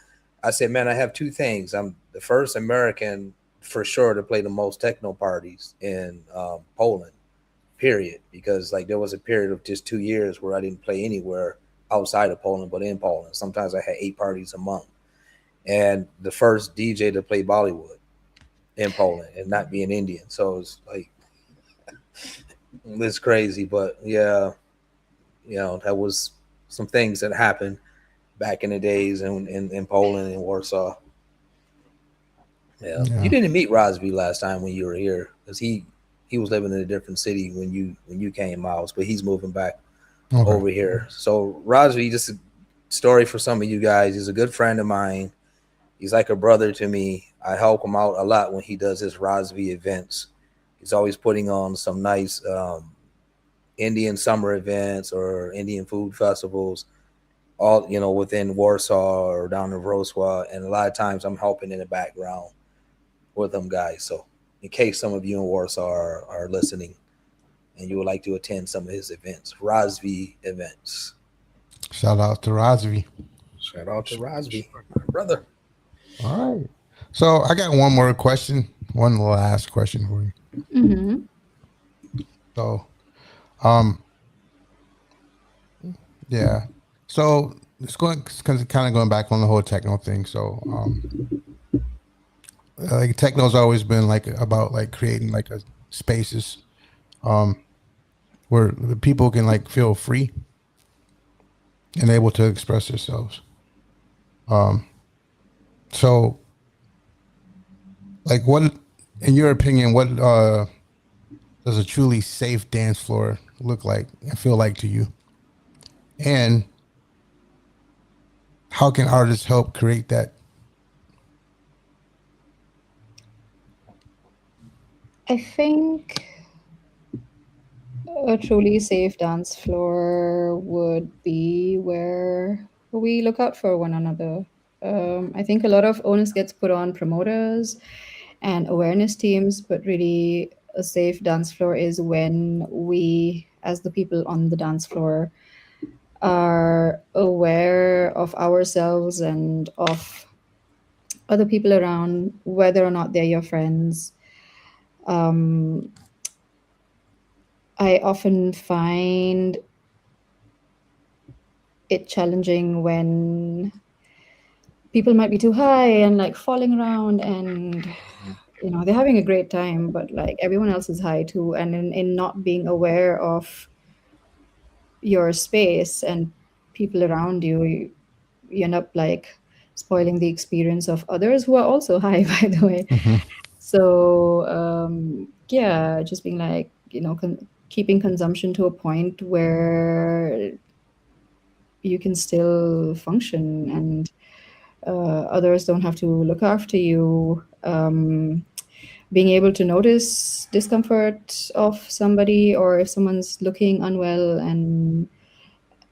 I said, man, I have two things. I'm the first American for sure to play the most techno parties in Poland, period. Because like there was a period of just 2 years where I didn't play anywhere outside of Poland, but in Poland. Sometimes I had 8 parties a month. And the first DJ to play Bollywood in Poland and not being Indian. So it's like, it's crazy. But yeah, that was some things that happened back in the days in Poland and Warsaw. Yeah, you
Yeah.
didn't meet Rosby last time when you were here because he was living in a different city when you came, Miles, but he's moving back
Okay.
over here. So Rosby, just a story for some of you guys. He's a good friend of mine. He's like a brother to me. I help him out a lot when he does his Rosby events. He's always putting on some nice Indian summer events or Indian food festivals, all within Warsaw or down in Wrocław, and a lot of times I'm helping in the background with them guys. So in case some of you in Warsaw are listening and you would like to attend some of his events, Rosvi events.
Shout out to Rosvi.
Shout out to Rosvi, my brother.
All right. So I got one more question, one last question for you.
Mm-hmm.
So, um, yeah. So it's kind of going back on the whole techno thing. So, like techno's always been like about like creating like a spaces, um, where the people can like feel free and able to express themselves. Um, so Like, what, in your opinion, what does a truly safe dance floor look like and feel like to you? And how can artists help create that?
I think a truly safe dance floor would be where we look out for one another. I think a lot of onus gets put on promoters and awareness teams, but really a safe dance floor is when we, as the people on the dance floor, are aware of ourselves and of other people around, whether or not they're your friends. Um, I often find it challenging when people might be too high and like falling around and they're having a great time, but like everyone else is high too, and in not being aware of your space and people around you, you end up like spoiling the experience of others who are also high, by the way.
Mhm.
So yeah, just being like keeping consumption to a point where you can still function and others don't have to look after you. Being able to notice discomfort of somebody, or if someone's looking unwell, and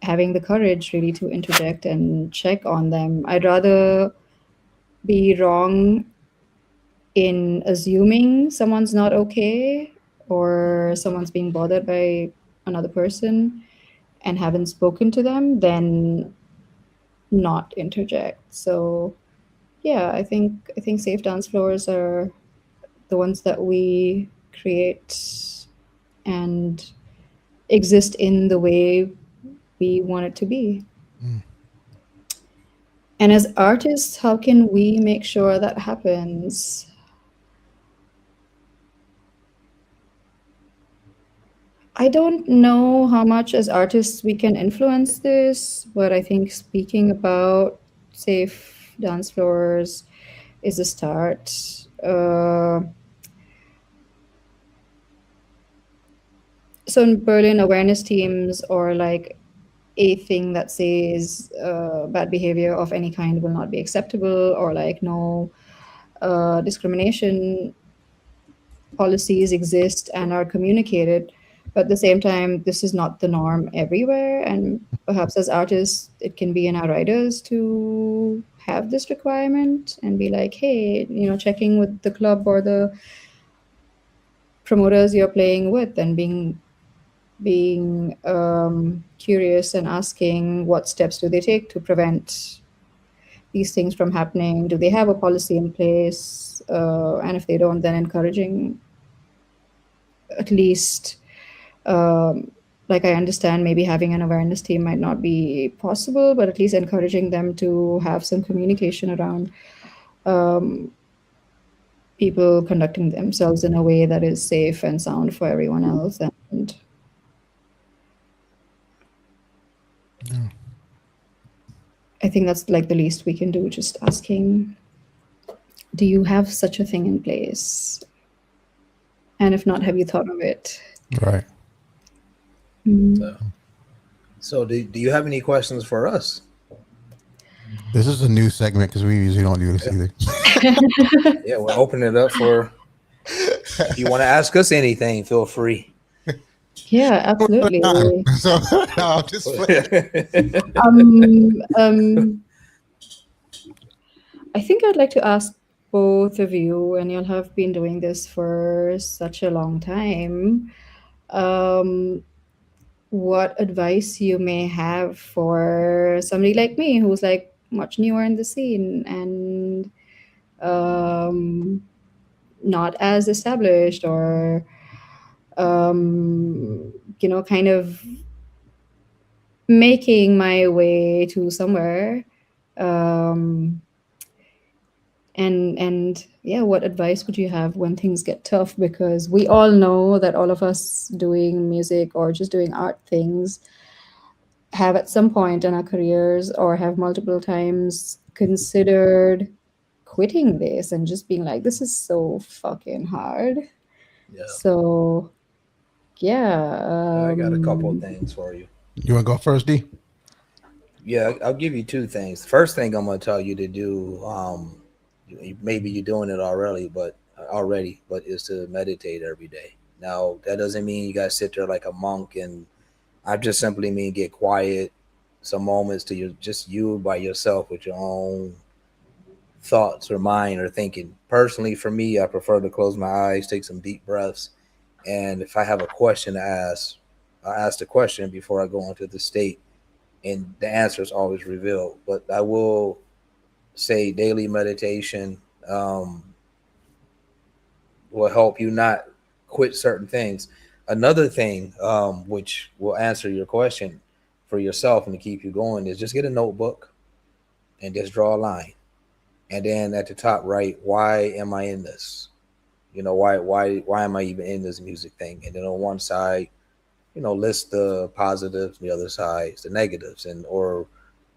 having the courage really to interject and check on them. I'd rather be wrong in assuming someone's not okay or someone's being bothered by another person and haven't spoken to them than not interject. So yeah, I think safe dance floors are the ones that we create and exist in the way we want it to be.
Mm.
And as artists, how can we make sure that happens? I don't know how much as artists we can influence this, but I think speaking about safe dance floors is a start. So in Berlin, awareness teams, or like a thing that says bad behavior of any kind will not be acceptable, or like no discrimination policies exist and are communicated. But at the same time, this is not the norm everywhere. And perhaps as artists, it can be in our writers to have this requirement and be like, hey, checking with the club or the promoters you're playing with, and being curious and asking what steps do they take to prevent these things from happening. Do they have a policy in place? And if they don't, then encouraging at least, like I understand maybe having an awareness team might not be possible, but at least encouraging them to have some communication around people conducting themselves in a way that is safe and sound for everyone else. And I think that's like the least we can do, just asking, do you have such a thing in place? And if not, have you thought of it?
Right.
So do you have any questions for us?
This is a new segment because we usually don't do this either.
Yeah, we'll open it up for, if you want to ask us anything, feel free.
Yeah, absolutely.
So no, just
I think I'd like to ask both of you, and you'll have been doing this for such a long time, what advice you may have for somebody like me who's like much newer in the scene and not as established, or kind of making my way to somewhere. And yeah, what advice would you have when things get tough? Because we all know that all of us doing music or just doing art things have at some point in our careers, or have multiple times, considered quitting this and just being like, this is so fucking hard.
Yeah.
So yeah,
I got a couple of things for you.
You want to go first, D?
Yeah, I'll give you two things. First thing I'm going to tell you to do, maybe you're doing it already, but is to meditate every day. Now, that doesn't mean you got to sit there like a monk, and I just simply mean get quiet, some moments to you by yourself with your own thoughts or mind or thinking. Personally, for me, I prefer to close my eyes, take some deep breaths, and if I have a question to ask, I'll ask the question before I go into the state, and the answer is always revealed. But I will say daily meditation will help you not quit certain things. Another thing, which will answer your question for yourself and to keep you going, is just get a notebook and just draw a line. And then at the top right, why am I in this? Why am I even in this music thing? And then on one side, list the positives, the other side the negatives, or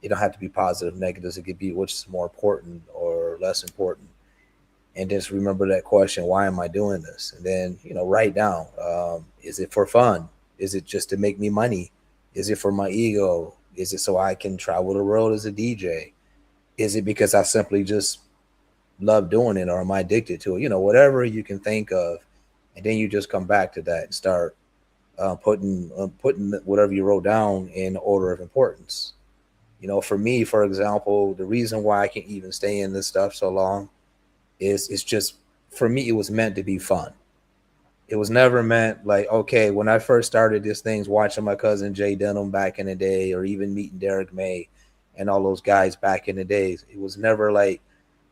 it don't have to be positive, negatives. It could be which is more important or less important. And just remember that question, why am I doing this? And then, write down, is it for fun? Is it just to make me money? Is it for my ego? Is it so I can travel the world as a DJ? Is it because I simply just love doing it, or am I addicted to it? Whatever you can think of. And then you just come back to that and start putting whatever you wrote down in order of importance. For me, for example, the reason why I can even stay in this stuff so long is it's just, for me, it was meant to be fun. It was never meant like, okay, when I first started this things, watching my cousin Jay Denham back in the day, or even meeting Derek May and all those guys back in the days, it was never like,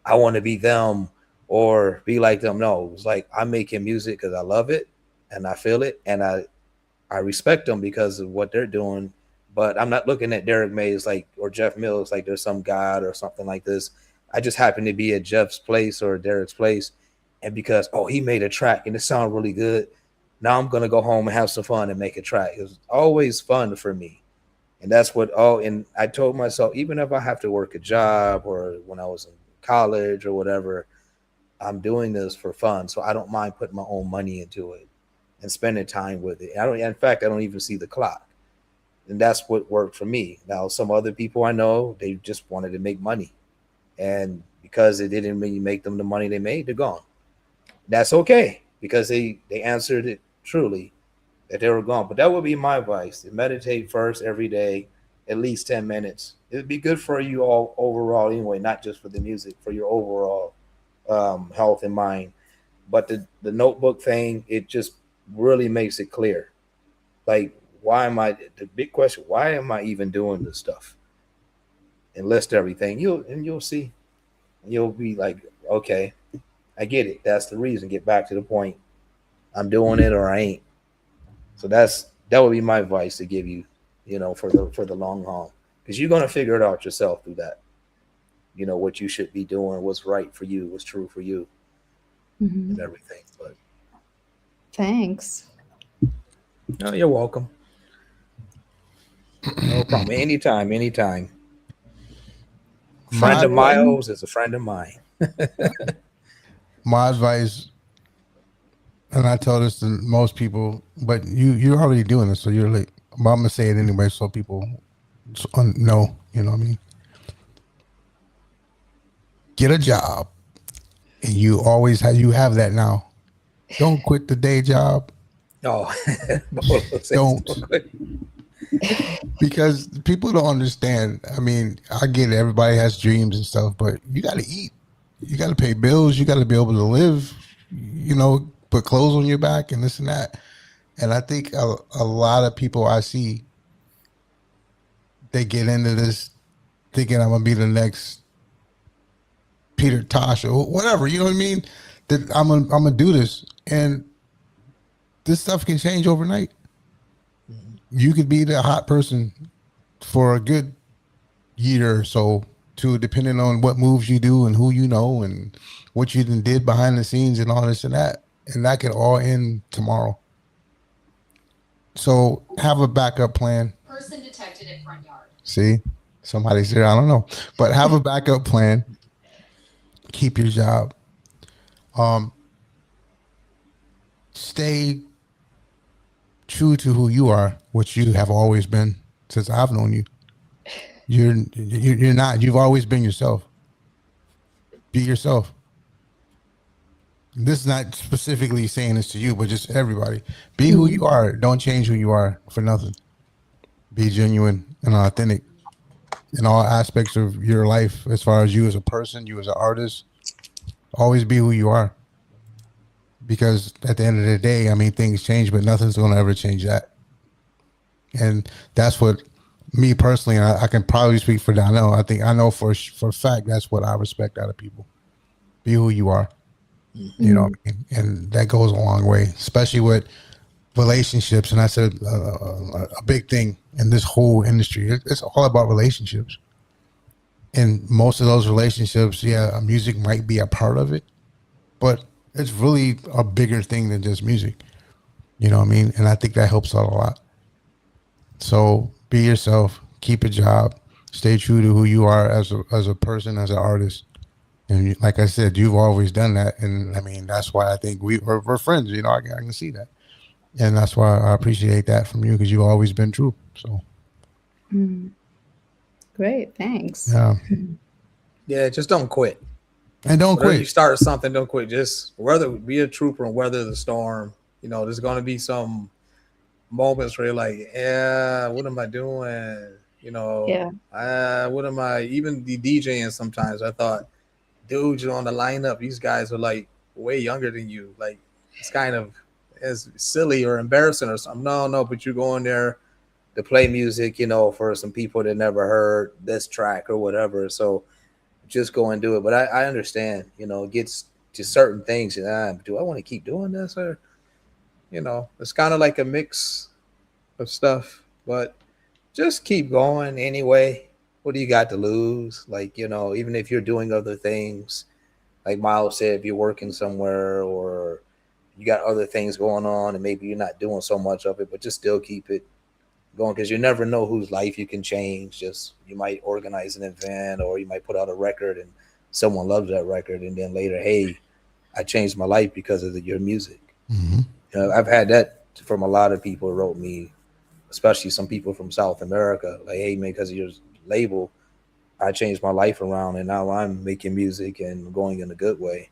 I want to be them or be like them. No, it was like, I'm making music because I love it and I feel it, and I respect them because of what they're doing. But I'm not looking at Derek May as like, or Jeff Mills like there's some god or something like this. I just happen to be at Jeff's place or Derek's place, and because, he made a track and it sounded really good, now I'm gonna go home and have some fun and make a track. It was always fun for me, and that's what. And I told myself, even if I have to work a job or when I was in college or whatever, I'm doing this for fun, so I don't mind putting my own money into it and spending time with it. In fact, I don't even see the clock, and that's what worked for me. Now, some other people I know, they just wanted to make money, and because it didn't really make them the money they made, they're gone. That's okay, because they answered it truly that they were gone. But that would be my advice: to meditate first every day, at least 10 minutes. It'd be good for you all overall anyway, not just for the music, for your overall health and mind. But the notebook thing, it just really makes it clear. Like, the big question, why am I even doing this stuff? And list everything. You'll see. You'll be like, okay, I get it. That's the reason. Get back to the point. I'm doing it or I ain't. So that would be my advice to give you, for the long haul. Because you're gonna figure it out yourself through that. What you should be doing, what's right for you, what's true for you, and everything. But
Thanks.
no, you're welcome. No problem. Anytime. Friend of Myles is a friend of mine.
My advice, and I tell this to most people, but you're already doing this, so you're late. But I'm gonna say it anyway, so people know. You know what I mean? Get a job, and you have that now. Don't quit the day job.
No,
don't. Because people don't understand. I mean, I get it. Everybody has dreams and stuff, but you got to eat. You got to pay bills. You got to be able to live, put clothes on your back and this and that. And I think a lot of people I see, they get into this thinking I'm going to be the next Peter Tosh or whatever. You know what I mean? That I'm gonna do this. And this stuff can change overnight. You could be the hot person for a good year or so, depending on what moves you do and who you know and what you did behind the scenes and all this and that. And that could all end tomorrow. So have a backup plan.
Person detected at front yard.
See, somebody's there. I don't know, but have a backup plan keep your job. Um, Stay true to who you are, which you have always been since I've known you. You're not. You've always been yourself. Be yourself. This is not specifically saying this to you, but just everybody. Be who you are. Don't change who you are for nothing. Be genuine and authentic in all aspects of your life, as far as you as a person, you as an artist. Always be who you are. Because at the end of the day, I mean, things change, but nothing's going to ever change that. And that's what me personally, and I can probably speak for Donnell. I know for a fact that's what I respect out of people. Be who you are. You know what I mean? And that goes a long way, especially with relationships. And that's a big thing in this whole industry. It's all about relationships. And most of those relationships, yeah, music might be a part of it, but it's really a bigger thing than just music. You know what I mean? And I think that helps out a lot. So be yourself, keep a job, stay true to who you are as a person, as an artist. And like I said, you've always done that. And I mean, that's why I think we're friends. You know, I can see that. And that's why I appreciate that from you, because you've always been true. So.
Great. Thanks.
Yeah.
Yeah, just don't quit.
And don't
Whenever
quit.
you start something, don't quit. Just be a trooper and weather the storm. You know, there's going to be some moments where you're like, yeah, what am I doing? You know, what am I? Even the DJing sometimes, I thought, dudes, you're on the lineup. These guys are like way younger than you. Like, it's kind of as silly or embarrassing or something. No, but you're going there to play music, you know, for some people that never heard this track or whatever. So just go and do it. But I understand, you know, it gets to certain things. And do I want to keep doing this? Or, you know, it's kind of like a mix of stuff. But just keep going anyway. What do you got to lose? Like, you know, even if you're doing other things, like Myles said, if you're working somewhere or you got other things going on and maybe you're not doing so much of it, but just still keep it going, because you never know whose life you can change. Just you might organize an event or you might put out a record and someone loves that record, and then later, hey, I changed my life because of your music. You know, I've had that from a lot of people who wrote me, especially some people from South America, like, hey man, because of your label, I changed my life around and now I'm making music and going in a good way.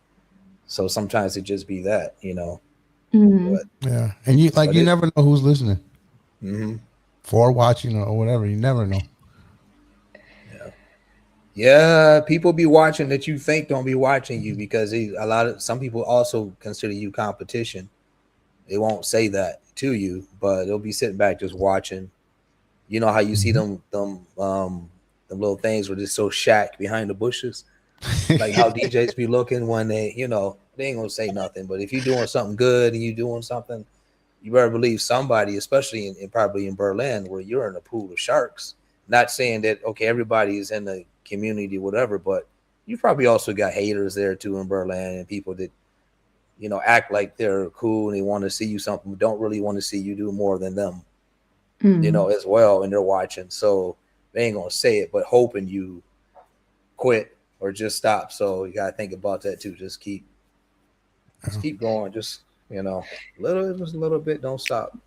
So sometimes it just be that, you know. But,
yeah, and you never know who's listening. For watching or whatever, you never know.
Yeah, people be watching that you think don't be watching you, because some people also consider you competition. They won't say that to you, but they'll be sitting back just watching. You know how you see them little things where they're so shack behind the bushes, like how DJs be looking when they, you know, they ain't gonna say nothing. But if you're doing something good and you doing something, you better believe somebody, especially in probably in Berlin, where you're in a pool of sharks. Not saying that, okay, everybody is in the community, whatever, but you probably also got haters there too in Berlin, and people that, you know, act like they're cool and they want to see you something, but don't really want to see you do more than them, you know, as well. And they're watching. So they ain't going to say it, but hoping you quit or just stop. So you got to think about that too. Just keep going. Just, you know, just a little bit. Don't stop.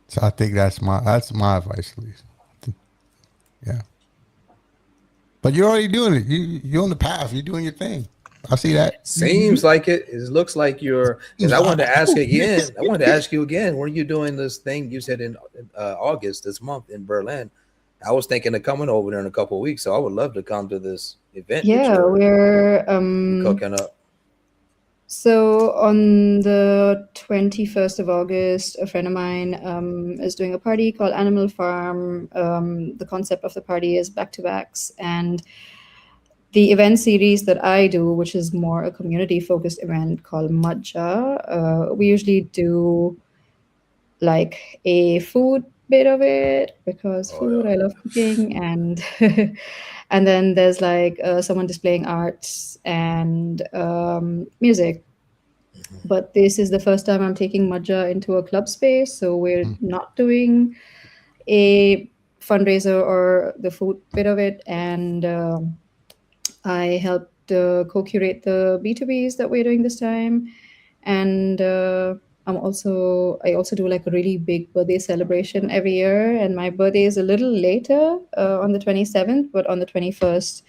So I think that's my advice, at least. Yeah. But you're already doing it. You're on the path. You're doing your thing. I see that.
Seems like it. It looks like you're. Because I wanted to ask again. I wanted to ask you again. Were you doing this thing you said in August this month in Berlin? I was thinking of coming over there in a couple of weeks, so I would love to come to this event.
Yeah, we're
cooking up.
So on the 21st of August, a friend of mine is doing a party called Animal Farm. The concept of the party is back-to-backs, and the event series that I do, which is more a community-focused event called Matcha, we usually do like a food bit of it, because I love cooking, and and then there's like someone displaying arts and music. But this is the first time I'm taking Matcha into a club space, so we're not doing a fundraiser or the food bit of it. And I helped co-curate the B2Bs that we're doing this time, and I also do like a really big birthday celebration every year, and my birthday is a little later on the 27th, but on the 21st,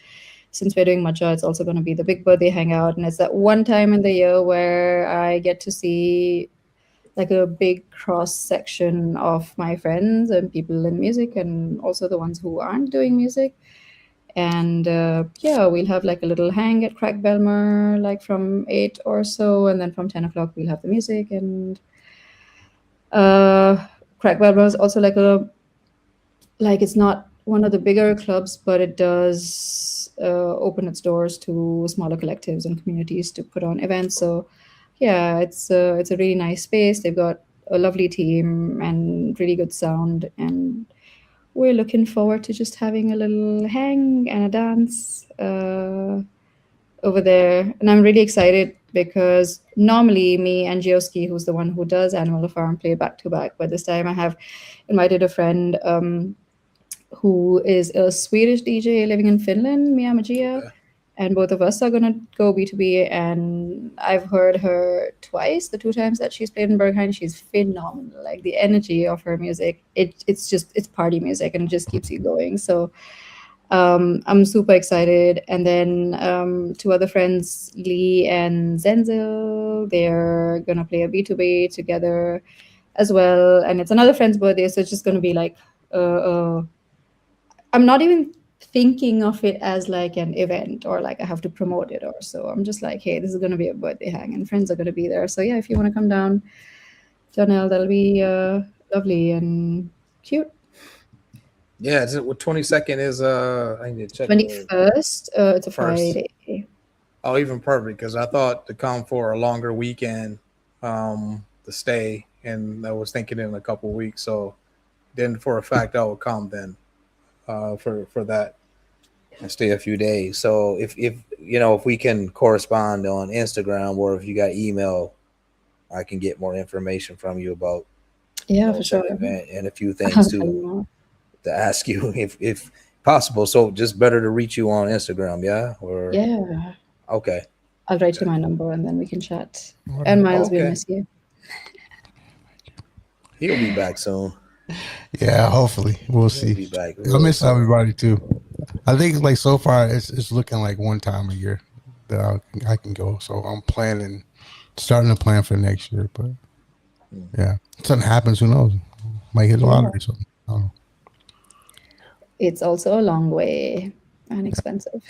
since we're doing matcha, it's also going to be the big birthday hangout, and it's that one time in the year where I get to see like a big cross section of my friends and people in music, and also the ones who aren't doing music. And yeah, we'll have like a little hang at Crack Belmer, like from 8 or so, and then from 10 o'clock we'll have the music. And Crack Belmer is also like it's not one of the bigger clubs, but it does open its doors to smaller collectives and communities to put on events. So yeah, it's a really nice space. They've got a lovely team and really good sound, and we're looking forward to just having a little hang and a dance over there. And I'm really excited because normally me and Geoski, who's the one who does Animal Farm, play back to back. But this time I have invited a friend who is a Swedish DJ living in Finland, Mia Magia.
Okay.
And both of us are going to go B2B. And I've heard her twice, the 2 times that she's played in Berghain. She's phenomenal. Like the energy of her music, it's party music and it just keeps you going. So I'm super excited. And then 2 other friends, Lee and Zenzil, they're going to play a B2B together as well. And it's another friend's birthday. So it's just going to be like, I'm not even thinking of it as like an event or like I have to promote it or so. I'm just like, hey, this is going to be a birthday hang and friends are going to be there. So yeah, if you want to come down, Janelle, that'll be lovely and cute.
Yeah, 22nd is I need to check.
21st, it's a Friday.
Oh, even perfect, because I thought to come for a longer weekend to stay, and I was thinking in a couple weeks. So then for a fact I would come then for that and stay a few days. So if we can correspond on Instagram, or if you got email, I can get more information from you about
for sure,
event and a few things to ask you if possible. So just better to reach you on Instagram, yeah? Or
yeah.
Okay.
I'll write you my number and then we can chat. And Myles, we'll miss you.
He'll be back soon.
Yeah, hopefully we'll see.
Be back.
I miss everybody too. I think like so far it's looking like one time a year that I can go. So I'm starting to plan for next year. But yeah, if something happens, who knows? Might hit a lottery or something. I don't know.
It's also a long way and expensive.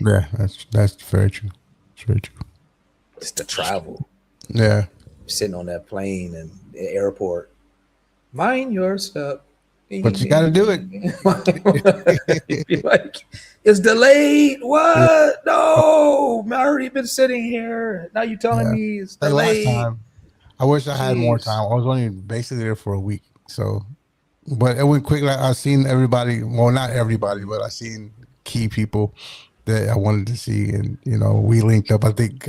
Yeah, that's very true. It's very true.
Just to travel.
Yeah.
Sitting on that plane and the airport. Mind your step.
But you got to do it.
Like, it's delayed. What? No, I already been sitting here. Now you telling me it's delayed.
Last time, I wish I had more time. I was only basically there for a week. So, but it went quick. Like I seen everybody. Well, not everybody, but I seen key people that I wanted to see, and we linked up. I think.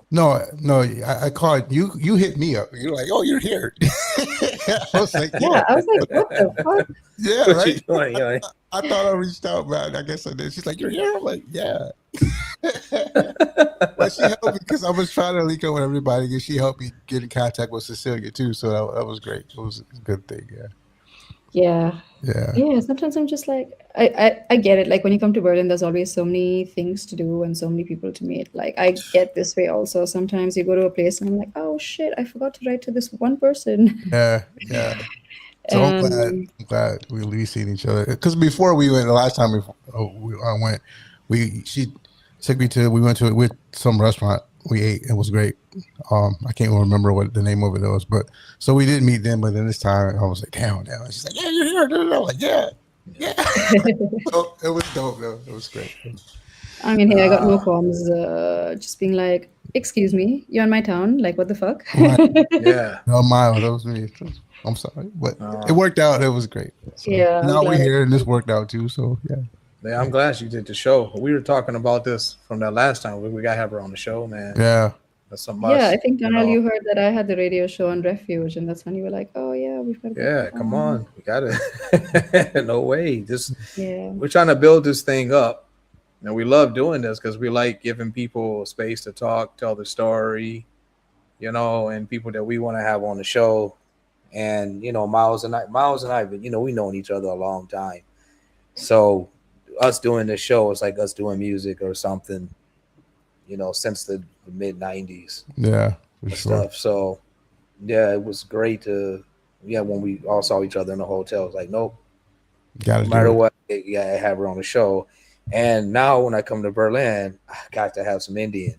No, I called you. You hit me up. You're like, oh, you're here. I was like,
yeah. I was like, what the fuck?
Yeah, right. I thought I reached out, man. I guess I did. She's like, you're here. I'm like, yeah. But she helped me because I was trying to link up with everybody, and she helped me get in contact with Cecilia too. So that was great. It was a good thing. Yeah. Sometimes I'm just like, I get it. Like when you come to Berlin, there's always so many things to do and so many people to meet. Like I get this way also. Sometimes you go to a place and I'm like, oh shit, I forgot to write to this one person. Yeah. So I'm glad we seen each other. Because before we went, the last time I went, she took me to, we went to with some restaurant. We ate. It was great. I can't even remember what the name of it was, but so we didn't meet them. But then this time I was like, damn. She's like, yeah, you're here. I'm like, yeah. So it was dope though. It was great.
I mean, hey, I got no qualms. Just being like, excuse me, you're in my town. Like, what the fuck?
Yeah.
No, Myles, that was me. I'm sorry, but it worked out. It was great. So
yeah.
Now we're here, and this worked out too. So yeah.
Yeah, I'm glad you did the show. We were talking about this from that last time. We got to have her on the show, man.
Yeah.
That's a
Yeah,
must.
I think
You
Donald,
know.
you heard that I had the radio show on Refuge, and that's when you were like, "Oh yeah, we've got to get
Yeah,
that
come
on."
on. We got it. No way. Just
Yeah,
we're trying to build this thing up. And we love doing this because we like giving people space to talk, tell their story, and people that we want to have on the show. And Miles and I, we've known each other a long time. So us doing this show is like us doing music or something, since the mid '90s
Yeah, for
and
sure.
stuff. So yeah, it was great when we all saw each other in the hotel. It was like, nope,
Got
no
to
matter
do it.
what, yeah, I have her on the show. And now when I come to Berlin, I got to have some Indian.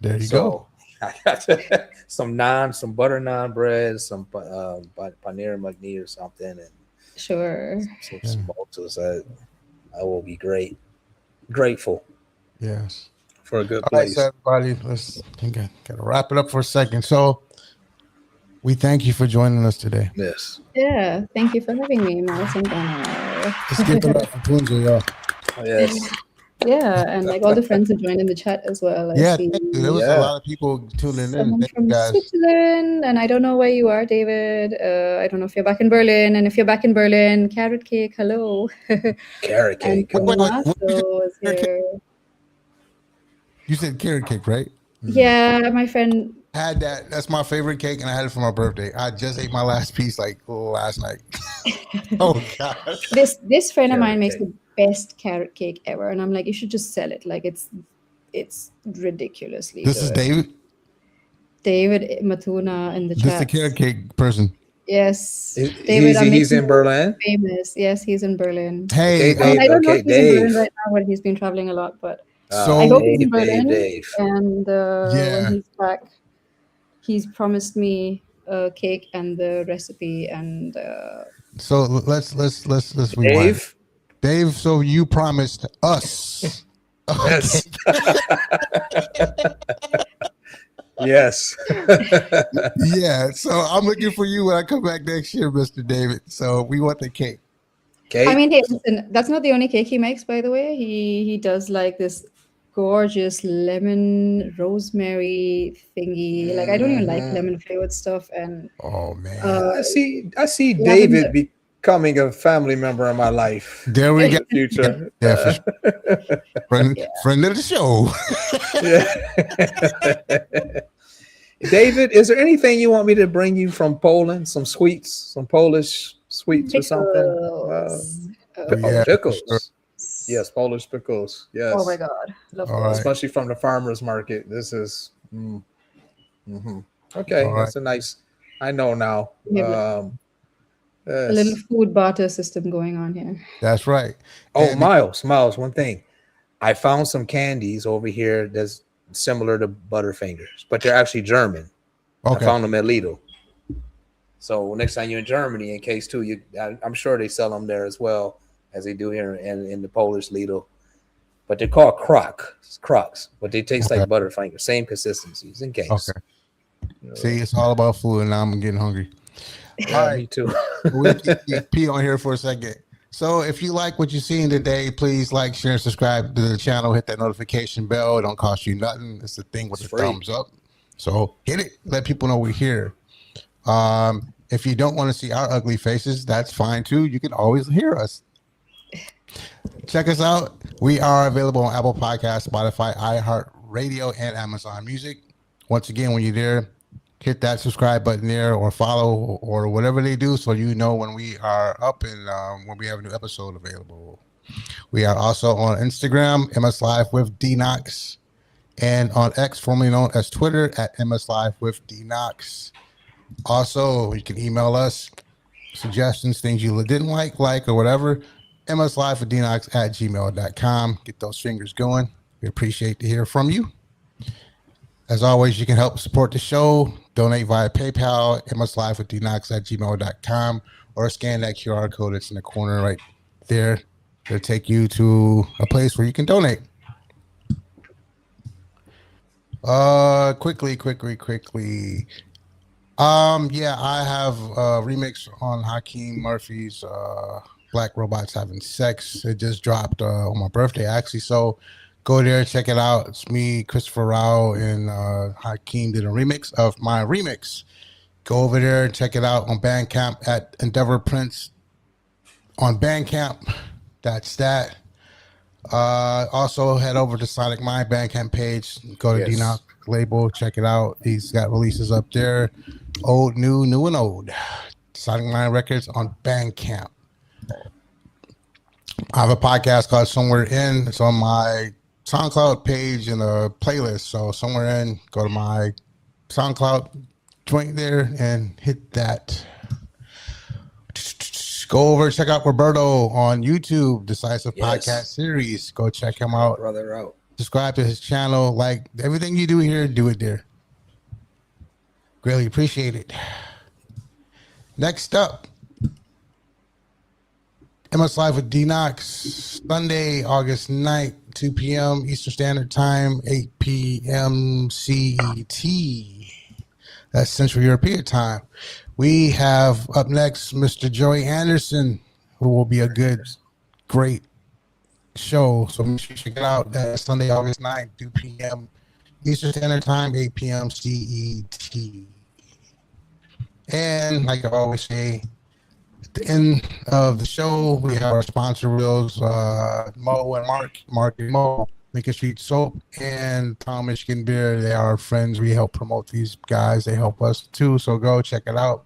There you
So
go.
I got to, some butter naan bread, some paneer magni or something, and
sure.
some
Yeah.
samosas. I will be grateful
Yes.
for a good
All right,
place.
so everybody, let's gotta wrap it up for a second. So we thank you for joining us today.
Yes.
Yeah, thank you for having me, Myles and Donald.
Let's give it up for Pooja, y'all.
Yes.
Yeah, and like all the friends who joined in the chat as well. I
Yeah,
see
thank you. There was a
Yeah.
lot of people tuning in.
someone
Thank you
from
guys.
Switzerland, and I don't know where you are, David. I don't know if you're back in Berlin, and if you're back in Berlin, carrot cake, hello.
Carrot
And
cake.
Wait, what you
Tomaso is
Carrot cake?
here.
You said carrot cake, right?
Yeah, my friend.
Had that. That's my favorite cake, and I had it for my birthday. I just ate my last piece like last night. Oh gosh.
This friend of
Carrot
mine makes
cake.
the best carrot cake ever, and I'm like, you should just sell it. Like it's ridiculously
This is
good.
David.
David Matuna in the
This is the
chat.
carrot cake person.
Yes,
Is-
David, I'm
he's
making
in
you
Berlin.
famous. Yes, he's in Berlin.
Hey,
Okay,
I mean,
Dave.
I don't know
Okay,
if he's in Berlin
Dave.
right now, but he's been traveling a lot. But
So-
I hope he's in
Dave,
Berlin.
Dave.
And
Yeah.
when he's back, he's promised me a cake and the recipe. And
so let's rewind.
Dave.
Dave, so you promised us.
Yes. Yes.
Yeah, so I'm looking for you when I come back next year, Mr. David. So we want the cake.
Cake.
I mean, hey, listen, that's not the only cake he makes, by the way. He does like this gorgeous lemon rosemary thingy. Like I don't even like
Mhm.
lemon flavored stuff. And
Oh man.
I see
Lavender.
David becoming a family member in my life
There we
in
go.
the future.
Yeah, for sure. Friend of the show.
Yeah. David, is there anything you want me to bring you from Poland? Some sweets, some Polish sweets or something?
pickles.
Yeah,
Pickles.
sure.
Yes, Polish pickles. Yes.
Oh my god, love
All
those.
right.
Especially from the farmers market. This is okay.
All
That's a nice. I know now.
We have
Yes.
a little food barter system going on here.
That's right.
Oh,
And-
Miles, one thing. I found some candies over here that's similar to Butterfingers, but they're actually German. I
Okay.
found them at Lidl. So next time you're in Germany, in case too, I'm sure they sell them there as well as they do here in the Polish Lidl. But they're called Crocs, but they taste like Butterfingers, same consistencies. In case.
Okay. See, it's all about food, and now I'm getting hungry.
Yeah, me too.
We'll keep P on here for a second. So if you like what you're seeing today, please like, share, and subscribe to the channel. Hit that notification bell. It don't cost you nothing. It's the thing with
It's
the
free.
thumbs up. So hit it. Let people know we're here. If you don't want to see our ugly faces, that's fine too. You can always hear us. Check us out. We are available on Apple Podcasts, Spotify, iHeartRadio, and Amazon Music. Once again, when you're there, hit that subscribe button there or follow or whatever they do so you know when we are up and when we have a new episode available. We are also on Instagram, MS Live with D-KNOX, and on X, formerly known as Twitter, at MS Live with D-KNOX. Also, you can email us suggestions, things you didn't like, or whatever, mslive@dknox@gmail.com. Get those fingers going. We appreciate to hear from you. As always, you can help support the show. Donate via PayPal, mslive@dknox@gmail.com, or scan that QR code that's in the corner right there. It'll take you to a place where you can donate. Quickly. Yeah, I have a remix on Hakeem Murphy's Black Robots Having Sex. It just dropped on my birthday, actually. So Go there, check it out. It's me, Christopher Rao, and Hakeem did a remix of my remix. Go over there and check it out on Bandcamp at Endeavor Prince on Bandcamp. That's that. Also head over to Sonic Mind Bandcamp page. Go to D-KNOX label, check it out. He's got releases up there. Old, new, new and old. Sonic Mind Records on Bandcamp. I have a podcast called Somewhere In. It's on my SoundCloud page and a playlist. So Somewhere In, go to my SoundCloud joint there and hit that. Go over, check out Roberto on YouTube, Decisive Podcast Series. Go check him out.
Brother out.
Subscribe to his channel. Like everything you do here, do it there. Greatly appreciate it. Next up, MS Live with D-KNOX, Sunday, August 9th, 2 p.m. Eastern Standard Time, 8 p.m. CET. That's Central European Time. We have up next Mr. Joey Anderson, who will be a great show. So make sure you check it out. That's Sunday, August 9th, 2 p.m. Eastern Standard Time, 8 p.m. CET. And like I always say, at the end of the show, we have our sponsor reels, Mo and Mark and Mo, Lincoln Street Soap and Tom Michigan Beer. They are friends. We help promote these guys. They help us too. So go check it out.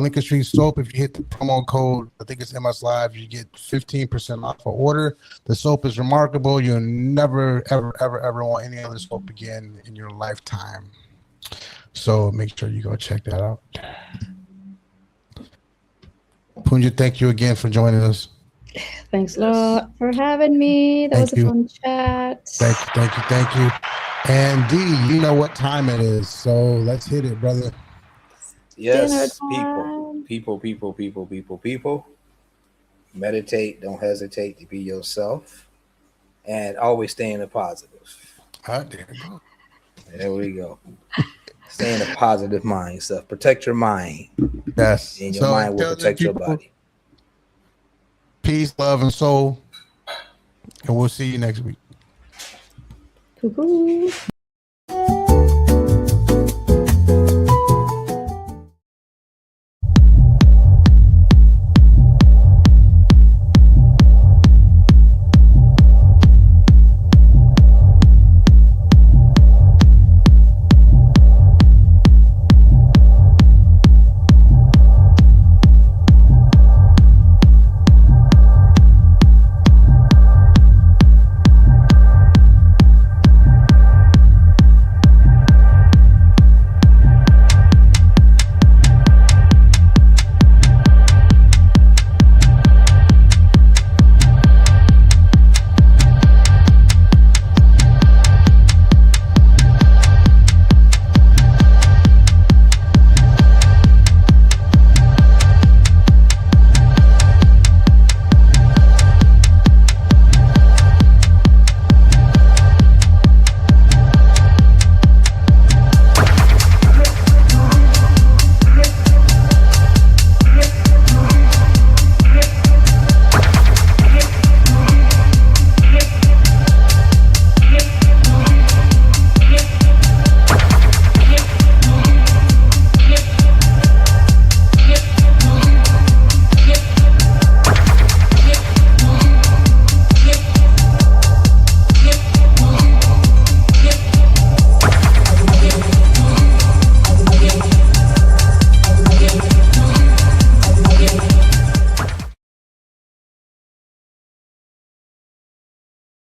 Lincoln Street Soap, if you hit the promo code, I think it's MS Live, you get 15% off an order. The soap is remarkable. You'll never, ever want any other soap again in your lifetime. So make sure you go check that out. Pooja, thank you again for joining us.
Thanks a lot for having me. That was a fun chat.
Thank you. And D, you know what time it is, so let's hit it, brother.
Yes, people. Meditate. Don't hesitate to be yourself, and always stay in the positive. There we go. Stay in a positive mind, stuff. Protect your mind.
Yes.
And your mind will protect your body.
Peace, love, and soul. And we'll see you next week.
Cuckoo.